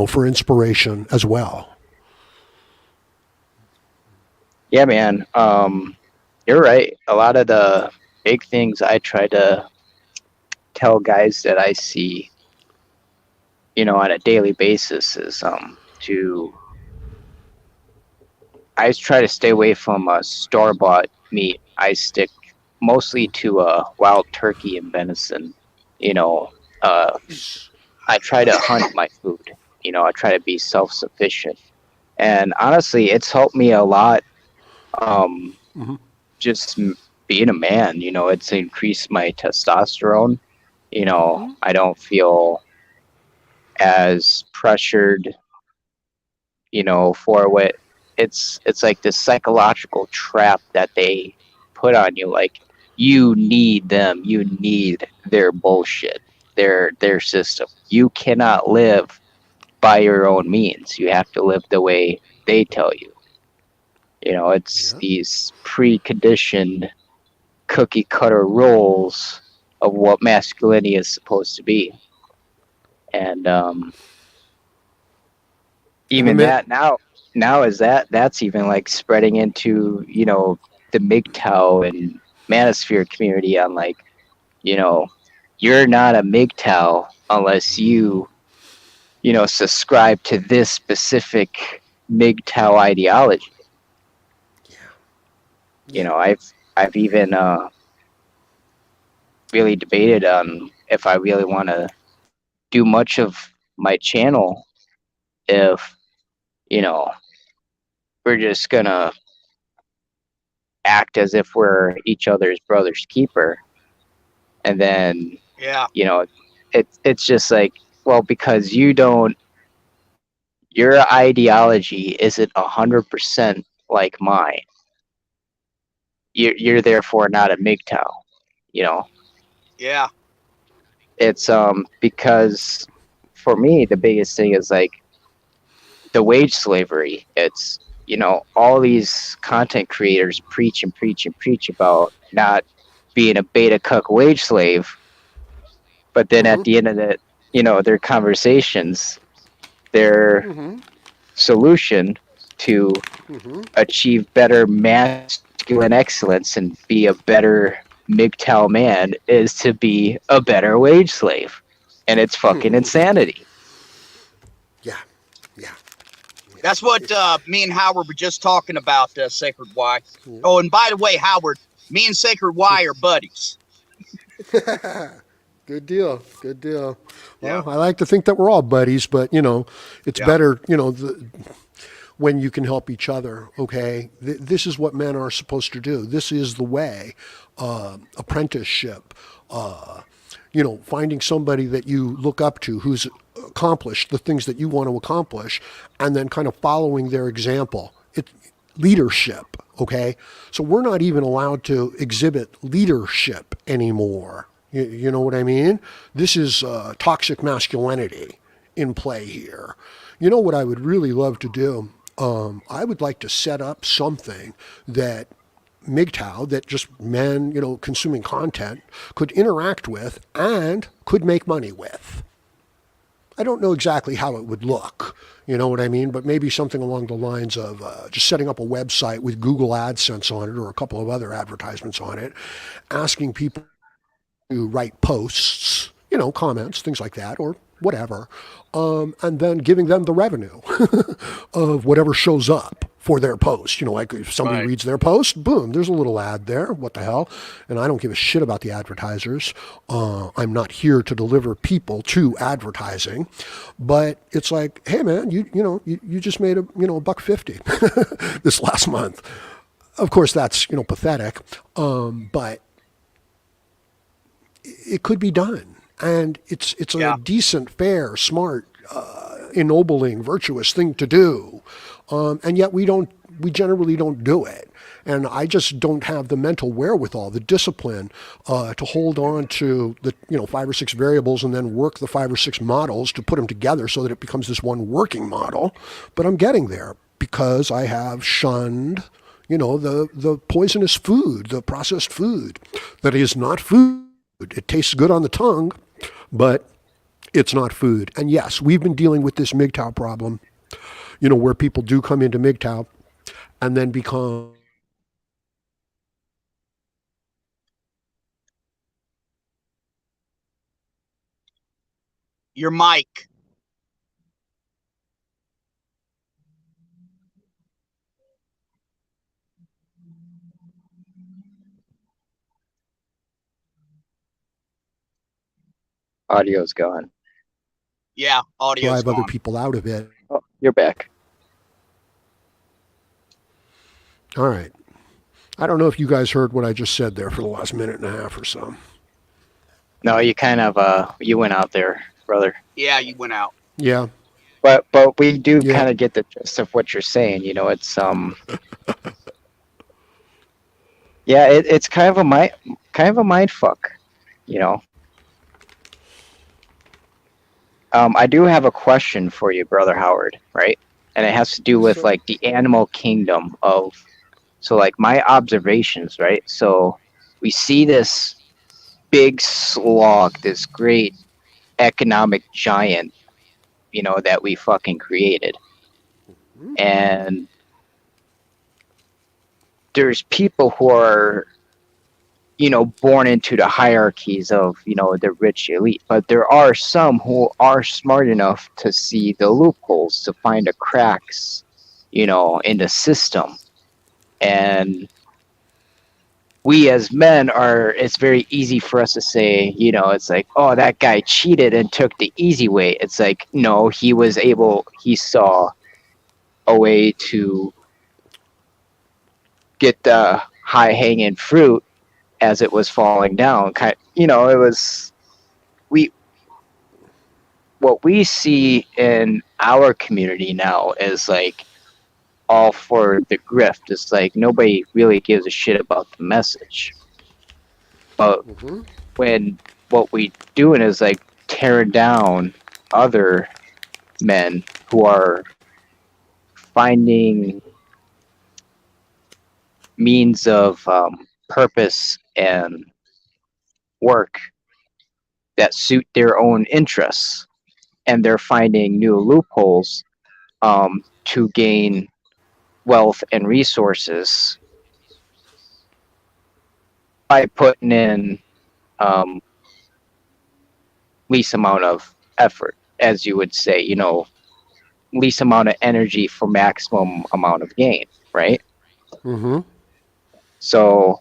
for inspiration as well. Yeah, man. You're right. A lot of the big things I try to tell guys that I see, on a daily basis is to I try to stay away from store-bought meat. I stick mostly to wild turkey and venison. You know, uh, I try to hunt my food. I try to be self-sufficient. And honestly, it's helped me a lot. Um, Hmm. just being a man, it's increased my testosterone. I don't feel as pressured, for what it's like this psychological trap that they put on you. Like you need them, you need their bullshit, their system. You cannot live by your own means. You have to live the way they tell you. It's Yeah. these preconditioned cookie cutter roles of what masculinity is supposed to be. And And the even men, that now is that's even like spreading into the MGTOW and manosphere community on like you know you're not a MGTOW unless you subscribe to this specific MGTOW ideology. Yeah. You know, I've even really debated on if I really want to do much of my channel if, you know, we're just gonna act as if we're each other's brother's keeper, and then, Yeah. you know, it's just like, well, because your ideology isn't 100% like mine. You're therefore not a MGTOW. You know, Yeah. it's because for me the biggest thing is like the wage slavery. It's, you know, all these content creators preach and preach and preach about not being a beta cuck wage slave, but then at Mm-hmm. the end of the, you know, their conversations, their Mm-hmm. solution to Mm-hmm. achieve better masculine excellence and be a better MGTOW man is to be a better wage slave. And it's fucking insanity. Yeah. Yeah. That's what me and Howard were just talking about, Sacred Y. Yeah. Oh, and by the way, Howard, me and Sacred Y are buddies. Good deal. Good deal. Yeah. Well, I like to think that we're all buddies, but it's Yeah. better, when you can help each other. Okay, this is what men are supposed to do. This is the way. Apprenticeship. Finding somebody that you look up to who's accomplished the things that you want to accomplish, and then kind of following their example. Leadership. Okay, so we're not even allowed to exhibit leadership anymore. You know what I mean? This is toxic masculinity in play here. You know what I would really love to do? I would like to set up something that MGTOW, that just men, consuming content, could interact with and could make money with. I don't know exactly how it would look, you know what I mean? But maybe something along the lines of just setting up a website with Google AdSense on it or a couple of other advertisements on it, asking people to write posts, comments, things like that, or whatever, and then giving them the revenue of whatever shows up for their post. Like if somebody Right. reads their post, boom, there's a little ad there. What the hell? And I don't give a shit about the advertisers. I'm not here to deliver people to advertising, but it's like, hey man, you just made a $1.50 this last month. Of course, that's pathetic, but it could be done, and it's a Yeah. decent, fair, smart, ennobling, virtuous thing to do, and yet we generally don't do it. And I just don't have the mental wherewithal, the discipline, to hold on to the 5 or 6 variables and then work the 5 or 6 models to put them together so that it becomes this one working model. But I'm getting there because I have shunned the poisonous food, the processed food that is not food. It tastes good on the tongue, but it's not food. And yes, we've been dealing with this MGTOW problem, where people do come into MGTOW and then become Your mic. Audio's gone. Yeah, audio's drive other gone. people out of it. Oh, you're back. All right. I don't know if you guys heard what I just said there for the last minute and a half or so. No, you kind of you went out there, brother. Yeah, you went out. Yeah. But we do Yeah. kind of get the gist of what you're saying. It's yeah, it's kind of a mind fuck. I do have a question for you, brother Howard, right? And it has to do with Sure. like the animal kingdom of, so like my observations, right? So we see this big slog, this great economic giant, that we fucking created. And there's people who are, born into the hierarchies of, the rich elite, but there are some who are smart enough to see the loopholes, to find the cracks you know, in the system. And we as men it's very easy for us to say, you know, it's like, oh, that guy cheated and took the easy way. It's like, no, he saw a way to get the high hanging fruit as it was falling down. You know, it was, we, what we see in our community now is like all for the grift. It's like nobody really gives a shit about the message. But when what we doing is like tearing down other men who are finding means of purpose and work that suit their own interests, and they're finding new loopholes to gain wealth and resources by putting in least amount of effort, as you would say, you know, least amount of energy for maximum amount of gain, right? Mm-hmm. So,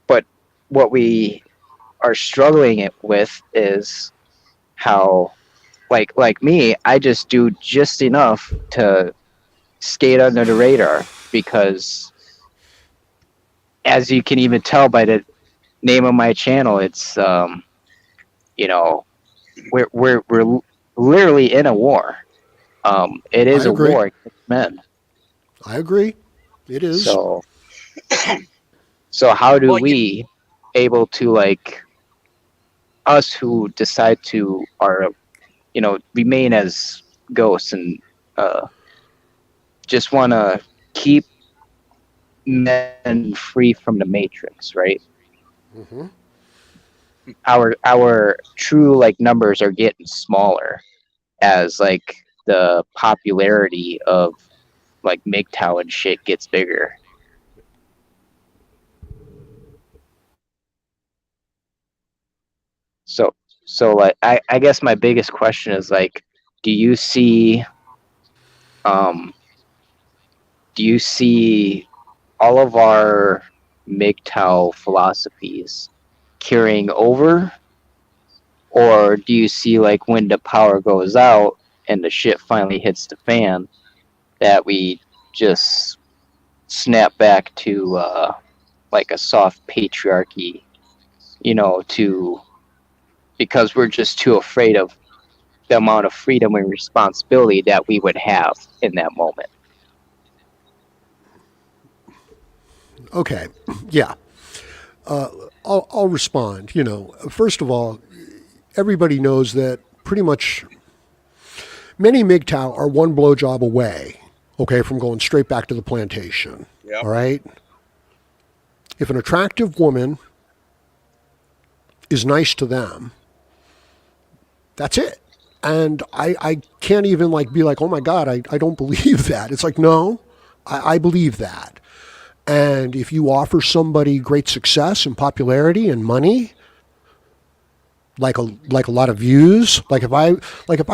but what we are struggling with is how, like me, I just do just enough to skate under the radar because, as you can even tell by the name of my channel, it's you know, we're literally in a war. It I is a agree. war against men. I agree. It is. So how do Well, we able to, like, us who decide to are, you know, remain as ghosts and just want to keep men free from the matrix, right? Mm-hmm. Our true, like, numbers are getting smaller as, like, the popularity of, like, MGTOW and shit gets bigger. So like, I guess my biggest question is, like, do you see um do you see all of our MGTOW philosophies carrying over, or do you see, like, when the power goes out and the shit finally hits the fan, that we just snap back to like a soft patriarchy, you know, to because we're just too afraid of the amount of freedom and responsibility that we would have in that moment. Okay. Yeah. I'll respond. You know, first of all, everybody knows that pretty much many MGTOW are one blowjob away, okay, from going straight back to the plantation. Yep. All right? If an attractive woman is nice to them, that's it. And I can't even like be like, oh my God, I don't believe that. It's like, no, I believe that. And if you offer somebody great success and popularity and money, like a lot of views, like if I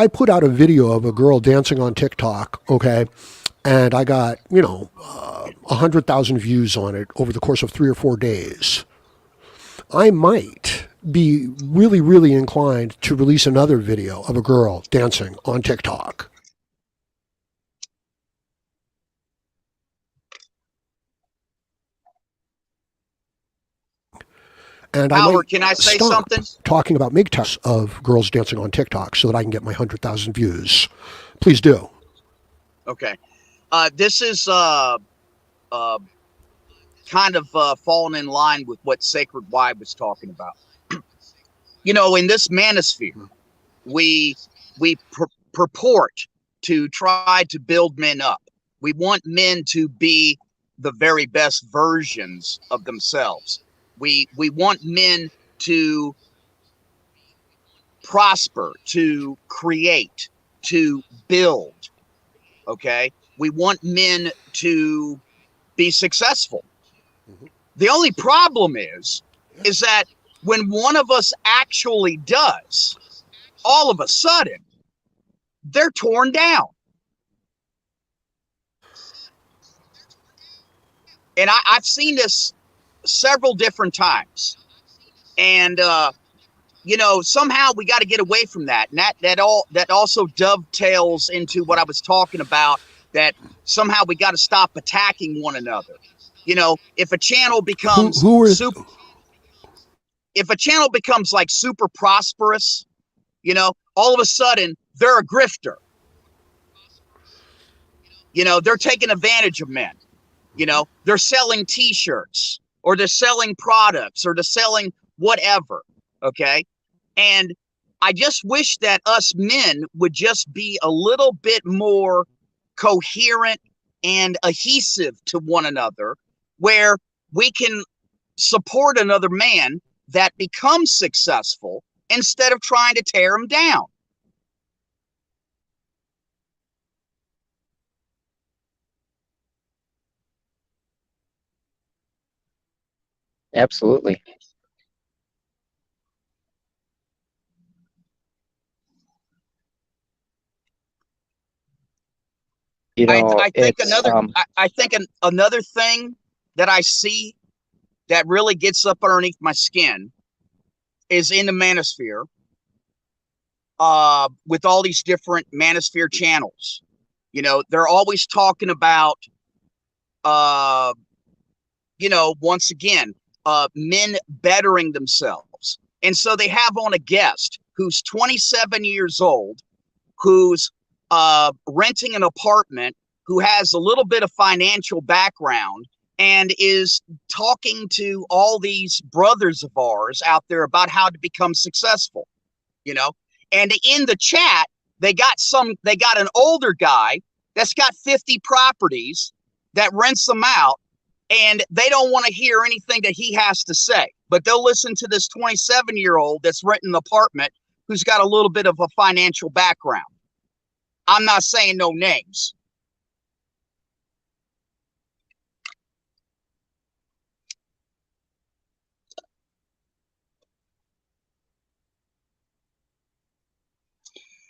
put out a video of a girl dancing on TikTok, okay, and I got 100,000 views on it over the course of 3 or 4 days, I might be really, really inclined to release another video of a girl dancing on TikTok. And I Howard, might can I say stop something? talking about MGTOWs of girls dancing on TikTok so that I can get my 100,000 views. Please do. Okay. This is kind of falling in line with what Sacred Wide was talking about. You know, in this manosphere, we purport to try to build men up. We want men to be the very best versions of themselves. We want men to prosper, to create, to build. Okay. We want men to be successful. The only problem is that when one of us actually does, all of a sudden, they're torn down. And I've seen this several different times. And somehow we got to get away from that. And that also dovetails into what I was talking about, that somehow we got to stop attacking one another. If a channel becomes if a channel becomes like super prosperous, all of a sudden they're a grifter. They're taking advantage of men. They're selling t-shirts, or they're selling products, or they're selling whatever. Okay. And I just wish that us men would just be a little bit more coherent and adhesive to one another, where we can support another man that becomes successful instead of trying to tear him down. Absolutely. I think it's another thing that I see that really gets up underneath my skin is in the manosphere, with all these different manosphere channels. They're always talking about, once again, men bettering themselves. And so they have on a guest who's 27 years old, who's renting an apartment, who has a little bit of financial background, and is talking to all these brothers of ours out there about how to become successful, and in the chat, they got an older guy that's got 50 properties that rents them out, and they don't want to hear anything that he has to say, but they'll listen to this 27-year-old that's renting an apartment, who's got a little bit of a financial background. I'm not saying no names.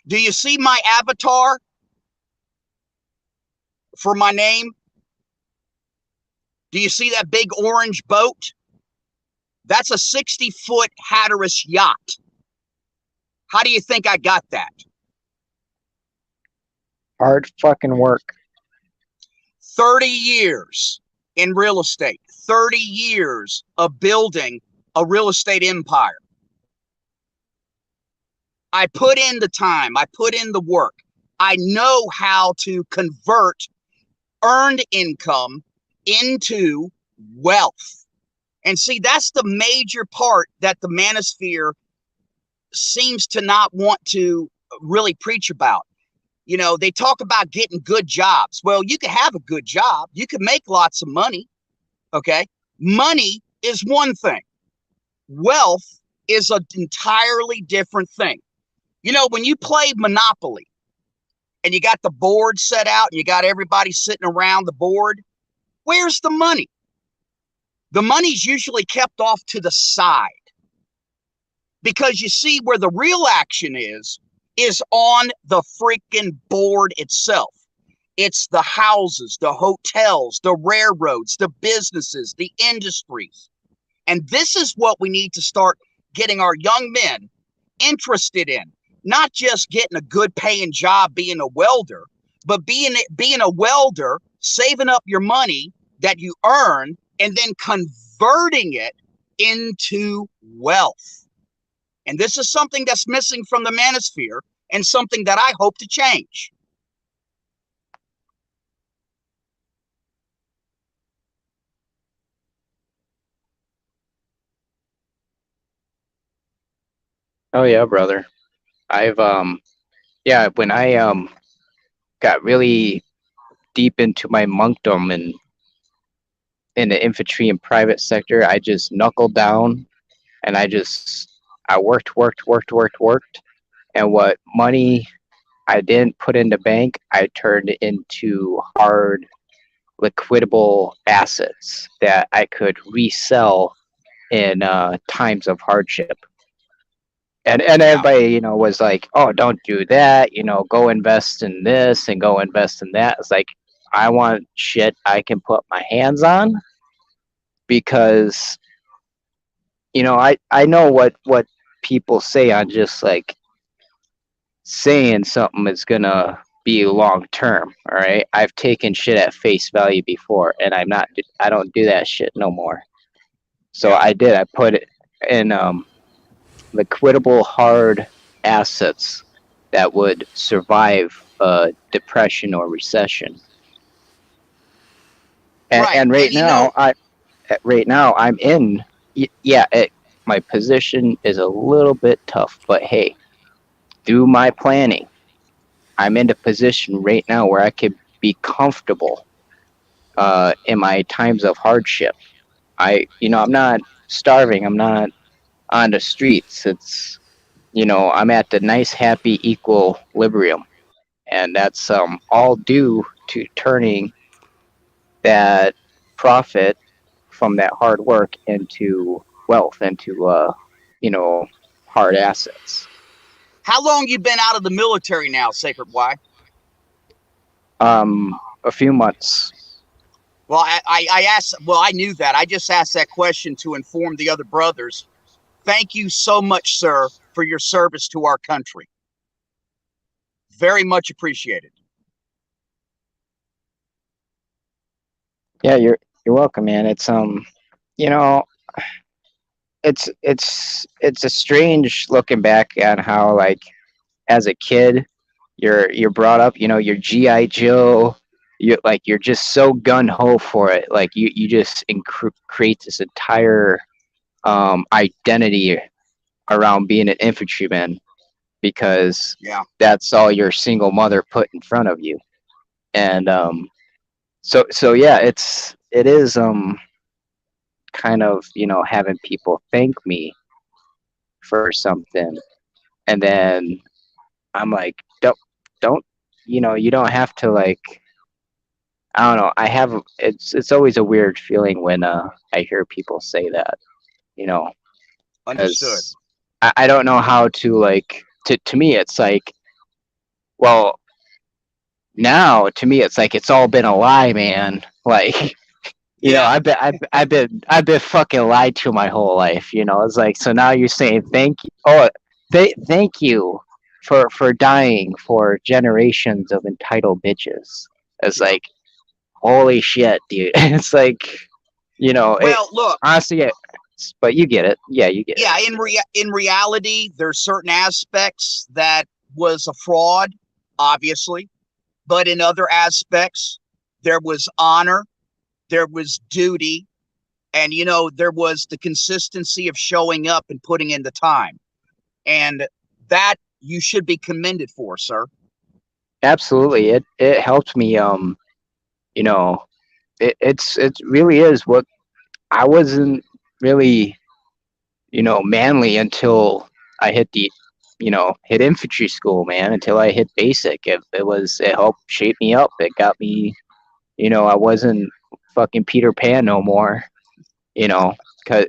Do you see my avatar for my name? Do you see that big orange boat? That's a 60-foot Hatteras yacht. How do you think I got that? hard fucking work. 30 years in real estate, 30 years of building a real estate empire. I put in the time, I put in the work. I know how to convert earned income into wealth. And see, that's the major part that the manosphere seems to not want to really preach about. They talk about getting good jobs. Well, you can have a good job. You can make lots of money. Okay. Money is one thing. Wealth is an entirely different thing. When you play Monopoly and you got the board set out and you got everybody sitting around the board, where's the money? The money's usually kept off to the side, because you see, where the real action is on the freaking board itself. It's the houses, the hotels, the railroads, the businesses, the industries. And this is what we need to start getting our young men interested in. Not just getting a good paying job being a welder, but being a welder, saving up your money that you earn, and then converting it into wealth. And this is something that's missing from the manosphere, and something that I hope to change. Oh yeah, brother. I've when I got really deep into my monkdom and in the infantry and private sector, I just knuckled down and I worked, and what money I didn't put in the bank, I turned into hard liquidable assets that I could resell in times of hardship. And everybody, was like, "Oh, don't do that. Go invest in this and go invest in that." It's like, I want shit I can put my hands on, because, you know, I know what people say on just like saying something is gonna be long term. All right, I've taken shit at face value before, and I don't do that shit no more. So Yeah. I put it in liquidable hard assets that would survive depression or recession. Right. And And you know, right now I'm in. Yeah, my position is a little bit tough, but hey, through my planning, I'm in a position right now where I could be comfortable in my times of hardship. I'm not starving. I'm not on the streets. It's, I'm at the nice, happy equilibrium, and that's all due to turning that profit from that hard work into wealth, into hard assets. how long you been out of the military now, Sacred Y? A few months. Well, I asked. Well, I knew that. I just asked that question to inform the other brothers. Thank you so much, sir, for your service to our country. Very much appreciated. Yeah, you're welcome, man. It's you know, it's a strange looking back on how, like, as a kid you're brought up, you're GI Joe, you're just so gun ho for it, like you just create this entire identity around being an infantryman, because Yeah. that's all your single mother put in front of you. And so yeah, it is kind of, having people thank me for something, and then I'm like, don't, you don't have to, like, I don't know. It's always a weird feeling when I hear people say that, Understood. because I don't know how to, like, to me it's like, well, now to me it's like it's all been a lie, man. Like, Yeah. I've been fucking lied to my whole life. It's like, so now you're saying thank you. Oh, thank you for dying for generations of entitled bitches. It's Yeah. like, holy shit, dude. It's like, Well, look. honestly, yeah, but you get it. Yeah, you get it. Yeah. In reality, there's certain aspects that was a fraud, obviously, but in other aspects, there was honor, there was duty, and there was the consistency of showing up and putting in the time, and that you should be commended for, sir. Absolutely. It helped me. You know, it really is what I wasn't really, manly until I hit infantry school, man. Until I hit basic, it helped shape me up. It got me, I wasn't fucking Peter Pan no more. You know, 'cause,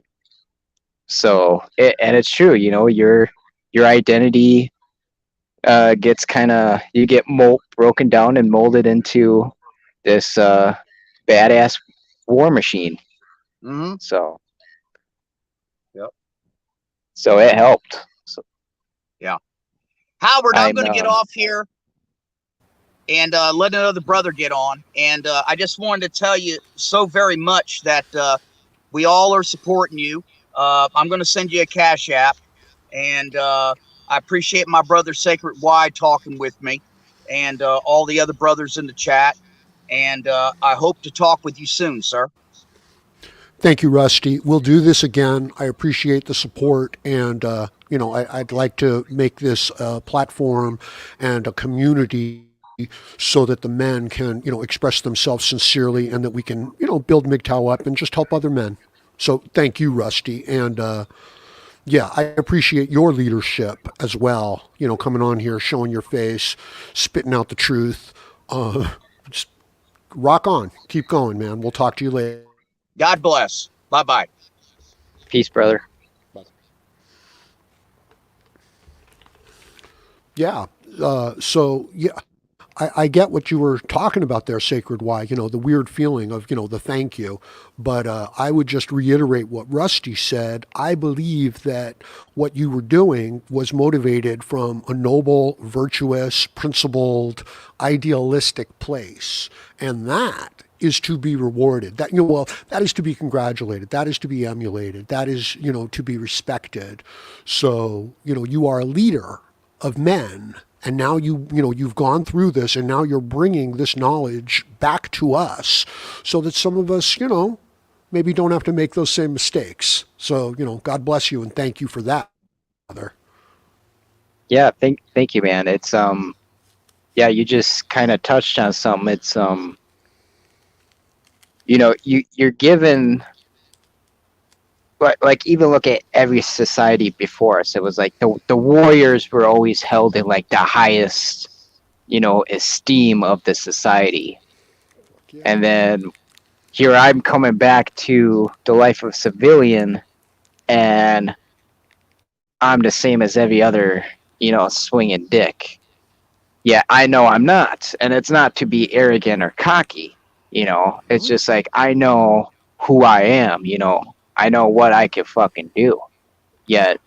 and it's true. Your identity gets kind of, you get broken down and molded into this badass war machine. Mm-hmm. So Yep. so it helped. So Yeah. Howard, I'm I'm going to get off here and let another brother get on. And I just wanted to tell you so very much that we all are supporting you. I'm going to send you a Cash App. And I appreciate my brother Sacred Y talking with me, and all the other brothers in the chat. And I hope to talk with you soon, sir. Thank you, Rusty. We'll do this again. I appreciate the support, and I'd like to make this a platform and a community so that the men can, express themselves sincerely, and that we can, build MGTOW up and just help other men. So thank you, Rusty, and yeah, I appreciate your leadership as well. Coming on here, showing your face, spitting out the truth. Just rock on, keep going, man. We'll talk to you later. God bless. Bye bye. peace, brother. Yeah. So yeah, I get what you were talking about there, Sacred Why, the weird feeling of, the thank you. But I would just reiterate what Rusty said. I believe that what you were doing was motivated from a noble, virtuous, principled, idealistic place. And that is to be rewarded. That, well, that is to be congratulated. That is to be emulated. That is, to be respected. So, you are a leader of men, and now you've gone through this, and now you're bringing this knowledge back to us so that some of us maybe don't have to make those same mistakes. So God bless you and thank you for that, brother. Yeah, thank you, man. It's yeah, you just kind of touched on something. It's you're given, like even look at every society before us. It was like the warriors were always held in like the highest, esteem of the society. Yeah. And then here I'm coming back to the life of civilian, and I'm the same as every other, swinging dick. Yeah, I know I'm not, and it's not to be arrogant or cocky. It's just like I know who I am. I know what I can fucking do. Yet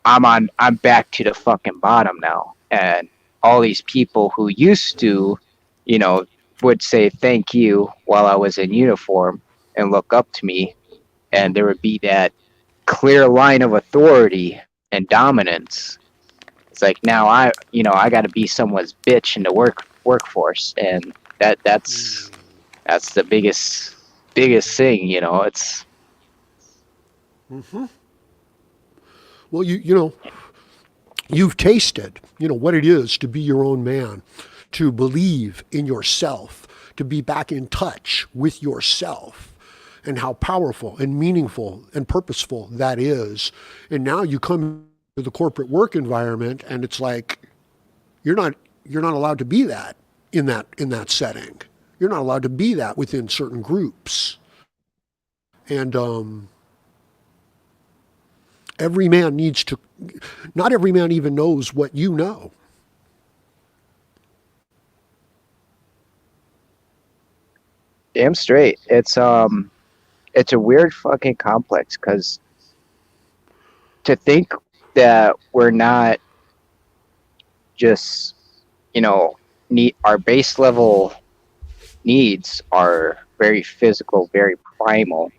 I'm back to the fucking bottom now, and all these people who used to, you know, would say thank you while I was in uniform and look up to me, and there would be that clear line of authority and dominance. It's like now I got to be someone's bitch in the workforce, and that's the biggest thing. It's Well, you've tasted, what it is to be your own man, to believe in yourself, to be back in touch with yourself, and how powerful and meaningful and purposeful that is. And now you come to the corporate work environment, and it's like you're not allowed to be that in that setting. You're not allowed to be that within certain groups. And every man needs to. Not every man even knows what you know. damn straight. It's a weird fucking complex because to think that we're not just need our base level needs are very physical, very primal,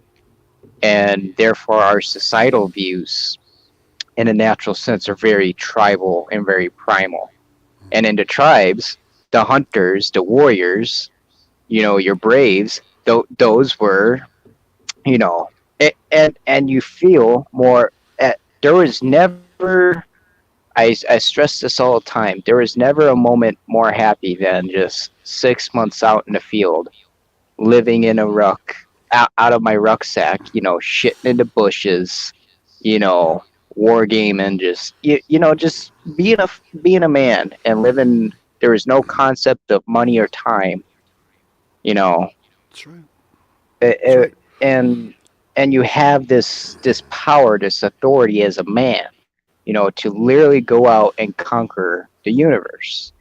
and therefore our societal views in a natural sense are very tribal and very primal. And in the tribes, the hunters, the warriors, your braves, those were, and you feel more there was never, I stress this all the time, there was never a moment more happy than just 6 months out in the field, living in a ruck, out of my rucksack, shitting in the bushes, you know, war game, and just just being a man and living. There was no concept of money or time, you know, That's right. it, That's right. and you have this power, this authority as a man, to literally go out and conquer the universe,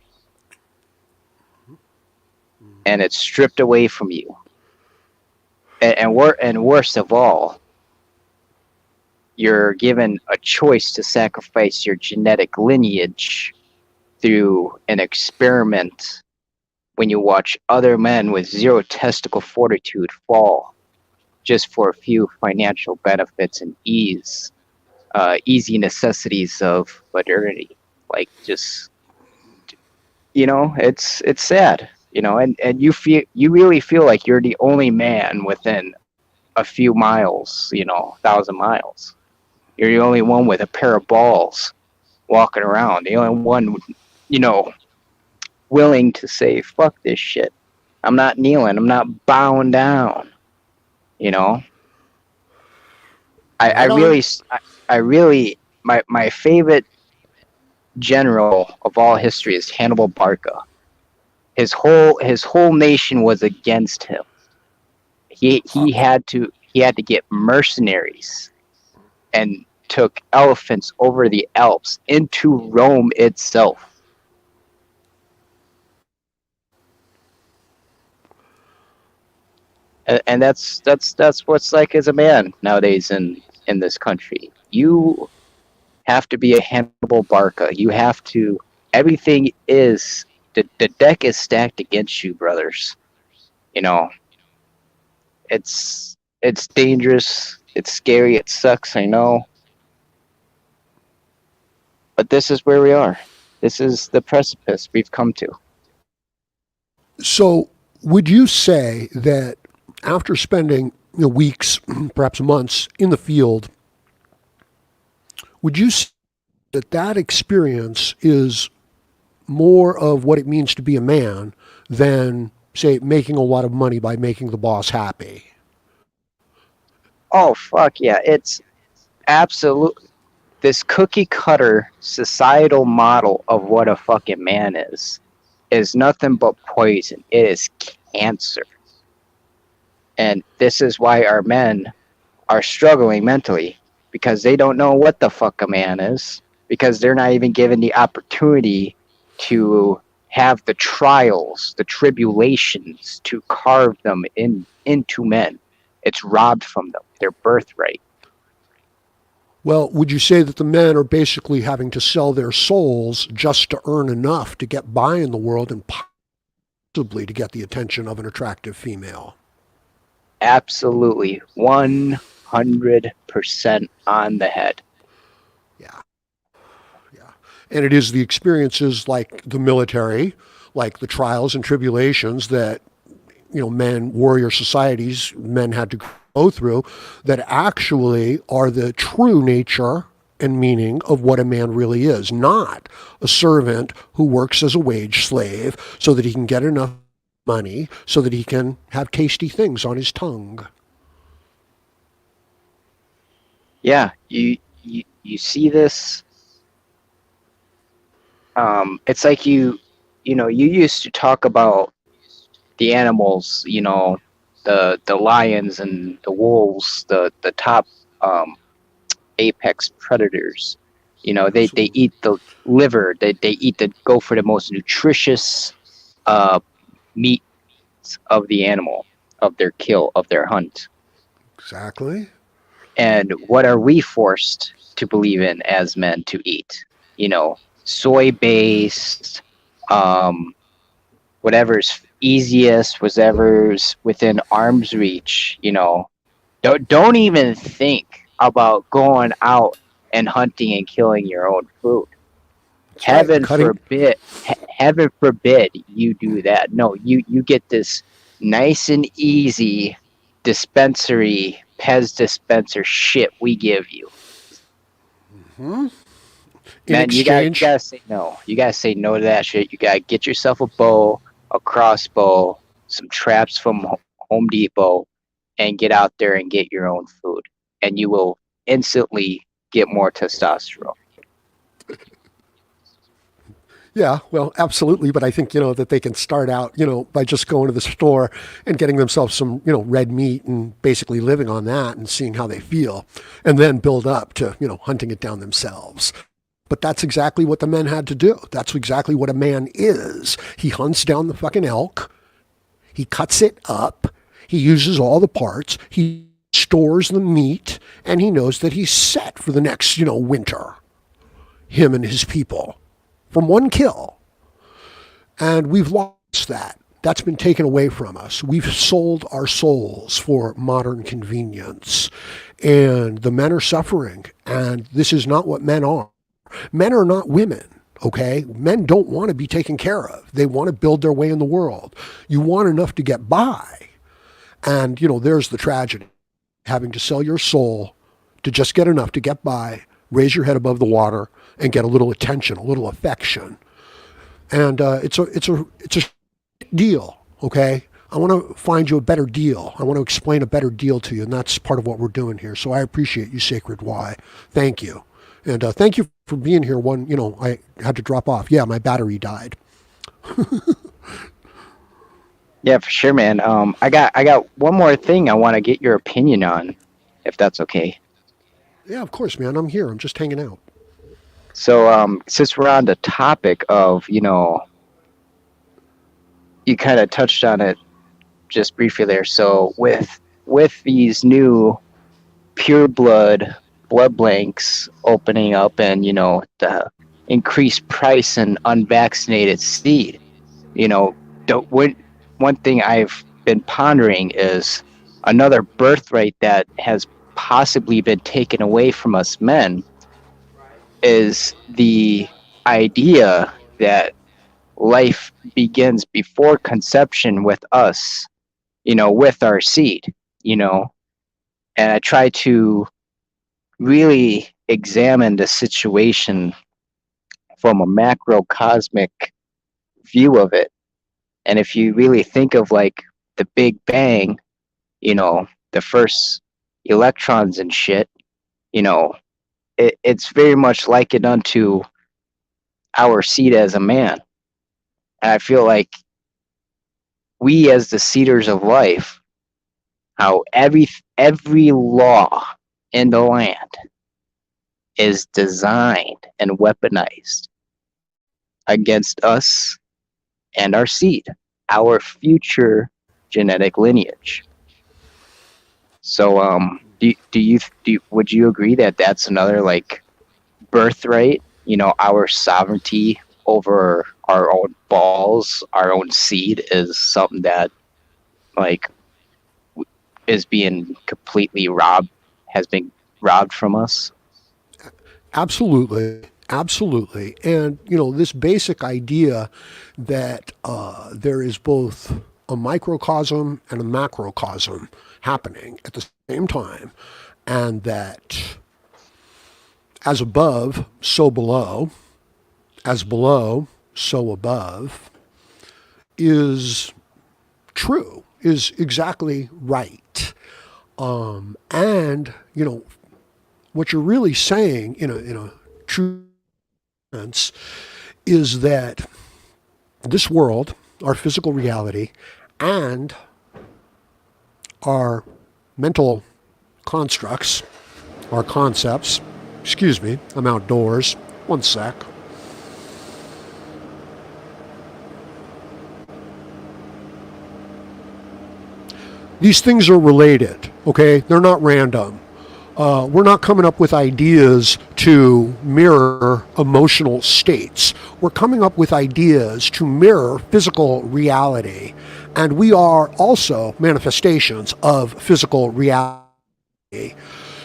and it's stripped away from you. And worst of all, you're given a choice to sacrifice your genetic lineage through an experiment when you watch other men with zero testicle fortitude fall just for a few financial benefits and easy necessities of modernity. Like, just, it's sad, and you really feel like you're the only man within a few miles, 1,000 miles. You're the only one with a pair of balls walking around. The only one, you know, willing to say, fuck this shit. I'm not kneeling. I'm not bowing down. You know, I Right on. really, I really, my favorite general of all history is Hannibal Barca. His whole nation was against him. He had to get mercenaries and took elephants over the Alps into Rome itself. And that's what's like as a man nowadays in this country. You have to be a Hannibal Barca. You have to. Everything is the deck is stacked against you, brothers. You know, it's dangerous. It's scary. It sucks. I know, but this is where we are. This is the precipice we've come to. So, would you say that after spending weeks, perhaps months in the field, would you say that that experience is more of what it means to be a man than, say, making a lot of money by making the boss happy? Oh fuck yeah! It's absolute. This cookie cutter societal model of what a fucking man is nothing but poison. It is cancer. And this is why our men are struggling mentally because they don't know what the fuck a man is because they're not even given the opportunity to have the trials, the tribulations to carve them into men. It's robbed from them, their birthright. Well, would you say that the men are basically having to sell their souls just to earn enough to get by in the world and possibly to get the attention of an attractive female? Absolutely 100% on the head. Yeah. Yeah. And it is the experiences like the military, like the trials and tribulations that, men, warrior societies, men had to go through that actually are the true nature and meaning of what a man really is, not a servant who works as a wage slave so that he can get enough money so that he can have tasty things on his tongue. Yeah, you see this. It's like you used to talk about the animals, the lions and the wolves, the top apex predators. They Absolutely. eat the liver. They eat go for the most nutritious uh, meat of the animal, of their kill, of their hunt. Exactly. And what are we forced to believe in as men to eat? Soy based, um, whatever's easiest, whatever's within arm's reach. Don't even think about going out and hunting and killing your own food. That's right. And Heaven cutting. forbid, heaven forbid you do that. No, you get this nice and easy dispensary Pez dispenser shit we give you. Hmm? In Man, you exchange, gotta say no. You gotta say no to that shit. You gotta get yourself a bow, a crossbow, some traps from Home Depot, and get out there and get your own food. And you will instantly get more testosterone. yeah, well, absolutely. But I think, that they can start out, by just going to the store and getting themselves some, red meat and basically living on that and seeing how they feel and then build up to, hunting it down themselves. But that's exactly what the men had to do. That's exactly what a man is. He hunts down the fucking elk. He cuts it up. He uses all the parts. He stores the meat and he knows that he's set for the next, winter. Him and his people from one kill. And we've lost that. That's been taken away from us. We've sold our souls for modern convenience. And the men are suffering. And this is not what men are. Men are not women. Okay? Men don't want to be taken care of. They want to build their way in the world. You want enough to get by. And, there's the tragedy. Having to sell your soul to just get enough to get by, raise your head above the water, and get a little attention, a little affection. And it's a deal, okay? I want to find you a better deal. I want to explain a better deal to you, and that's part of what we're doing here. So I appreciate you, Sacred Y. Thank you. And thank you for being here. I had to drop off. Yeah, my battery died. Yeah, for sure, man. I got one more thing I want to get your opinion on, if that's okay. Yeah, of course, man. I'm here. I'm just hanging out. So, since we're on the topic of, you kind of touched on it just briefly there. So with these new pure blood banks opening up, and the increased price in unvaccinated seed, you know, one thing I've been pondering is another birthright that has possibly been taken away from us men is the idea that life begins before conception with us, with our seed, you know. And I try to really examine the situation from a macrocosmic view of it. And if you really think of like the Big Bang, the first electrons and shit, you know, it's very much likened unto our seed as a man. And I feel like we as the seeders of life, how every law in the land is designed and weaponized against us and our seed, our future genetic lineage. So, would you agree that that's another like birthright? Our sovereignty over our own balls, our own seed, is something that like is being completely has been robbed from us. Absolutely. Absolutely. And, this basic idea that there is both a microcosm and a macrocosm happening at the same time, and that as above, so below, as below, so above, is true, is exactly right. And, what you're really saying in a true sense is that this world, our physical reality, and our mental constructs, our concepts, excuse me, I'm outdoors, one sec. These things are related, okay? They're not random. We're not coming up with ideas to mirror emotional states. We're coming up with ideas to mirror physical reality. And we are also manifestations of physical reality.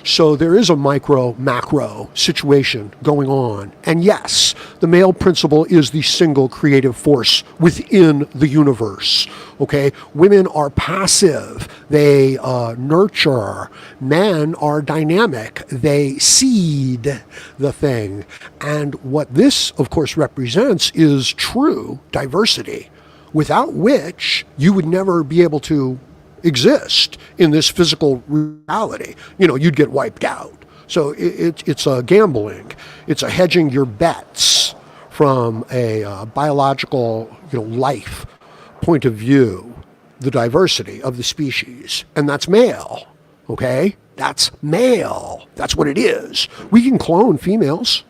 So there is a micro macro situation going on. And yes, the male principle is the single creative force within the universe. Okay, women are passive, they nurture. Men are dynamic, they seed the thing. And what this, of course, represents is true diversity, without which you would never be able to exist in this physical reality. You'd get wiped out. So it's a gambling. It's a hedging your bets from a biological, life point of view, the diversity of the species. And that's male, okay? That's male. That's what it is. We can clone females,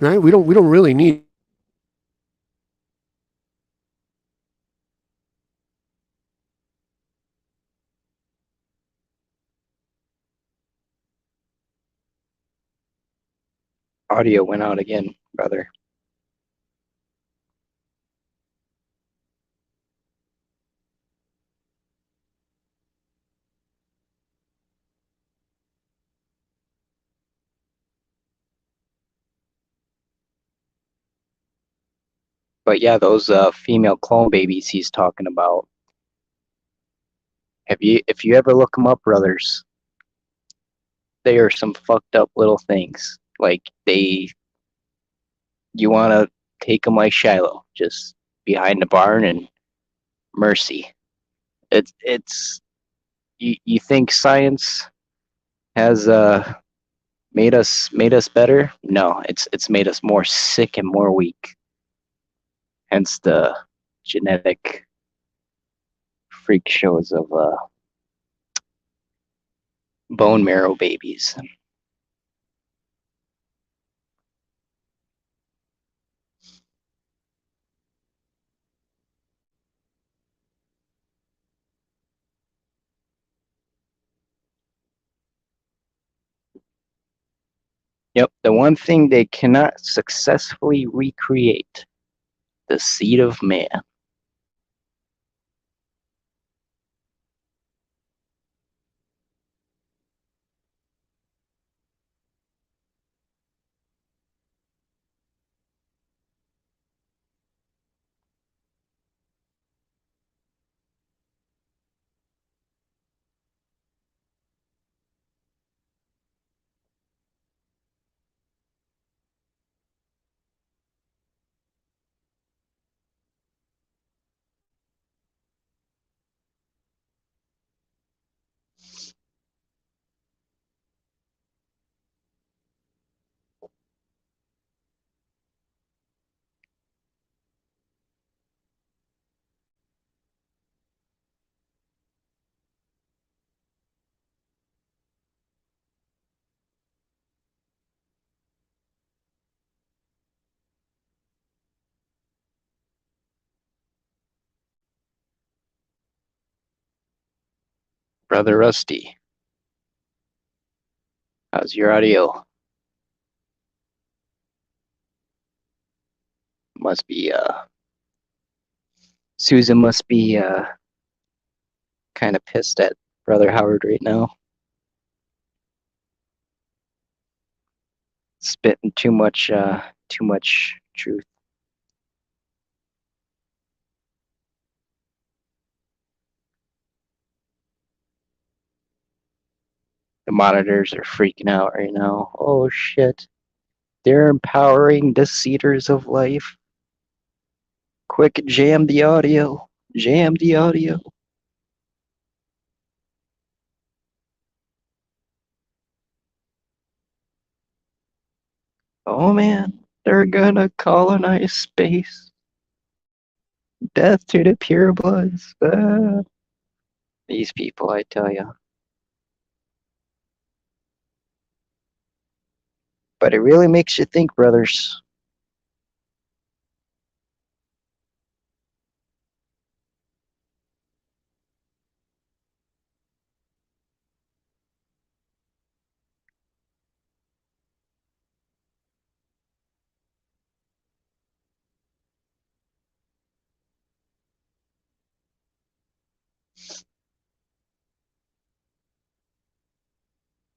right? We don't really need. Audio went out again, brother. But yeah, those female clone babies he's talking about. If you ever look them up, brothers, they are some fucked up little things. Like you want to take them like Shiloh, just behind the barn and mercy. It's you think science has made us better? No, it's made us more sick and more weak. Hence the genetic freak shows of bone marrow babies. Yep, the one thing they cannot successfully recreate, the seed of man. Brother Rusty, how's your audio? Must be, Susan must be, kind of pissed at Brother Howard right now. Spitting too much truth. The monitors are freaking out right now. Oh shit. They're empowering the seeders of life. Quick, jam the audio. Jam the audio. Oh man, they're gonna colonize space. Death to the purebloods. Ah. These people, I tell ya. But it really makes you think, brothers.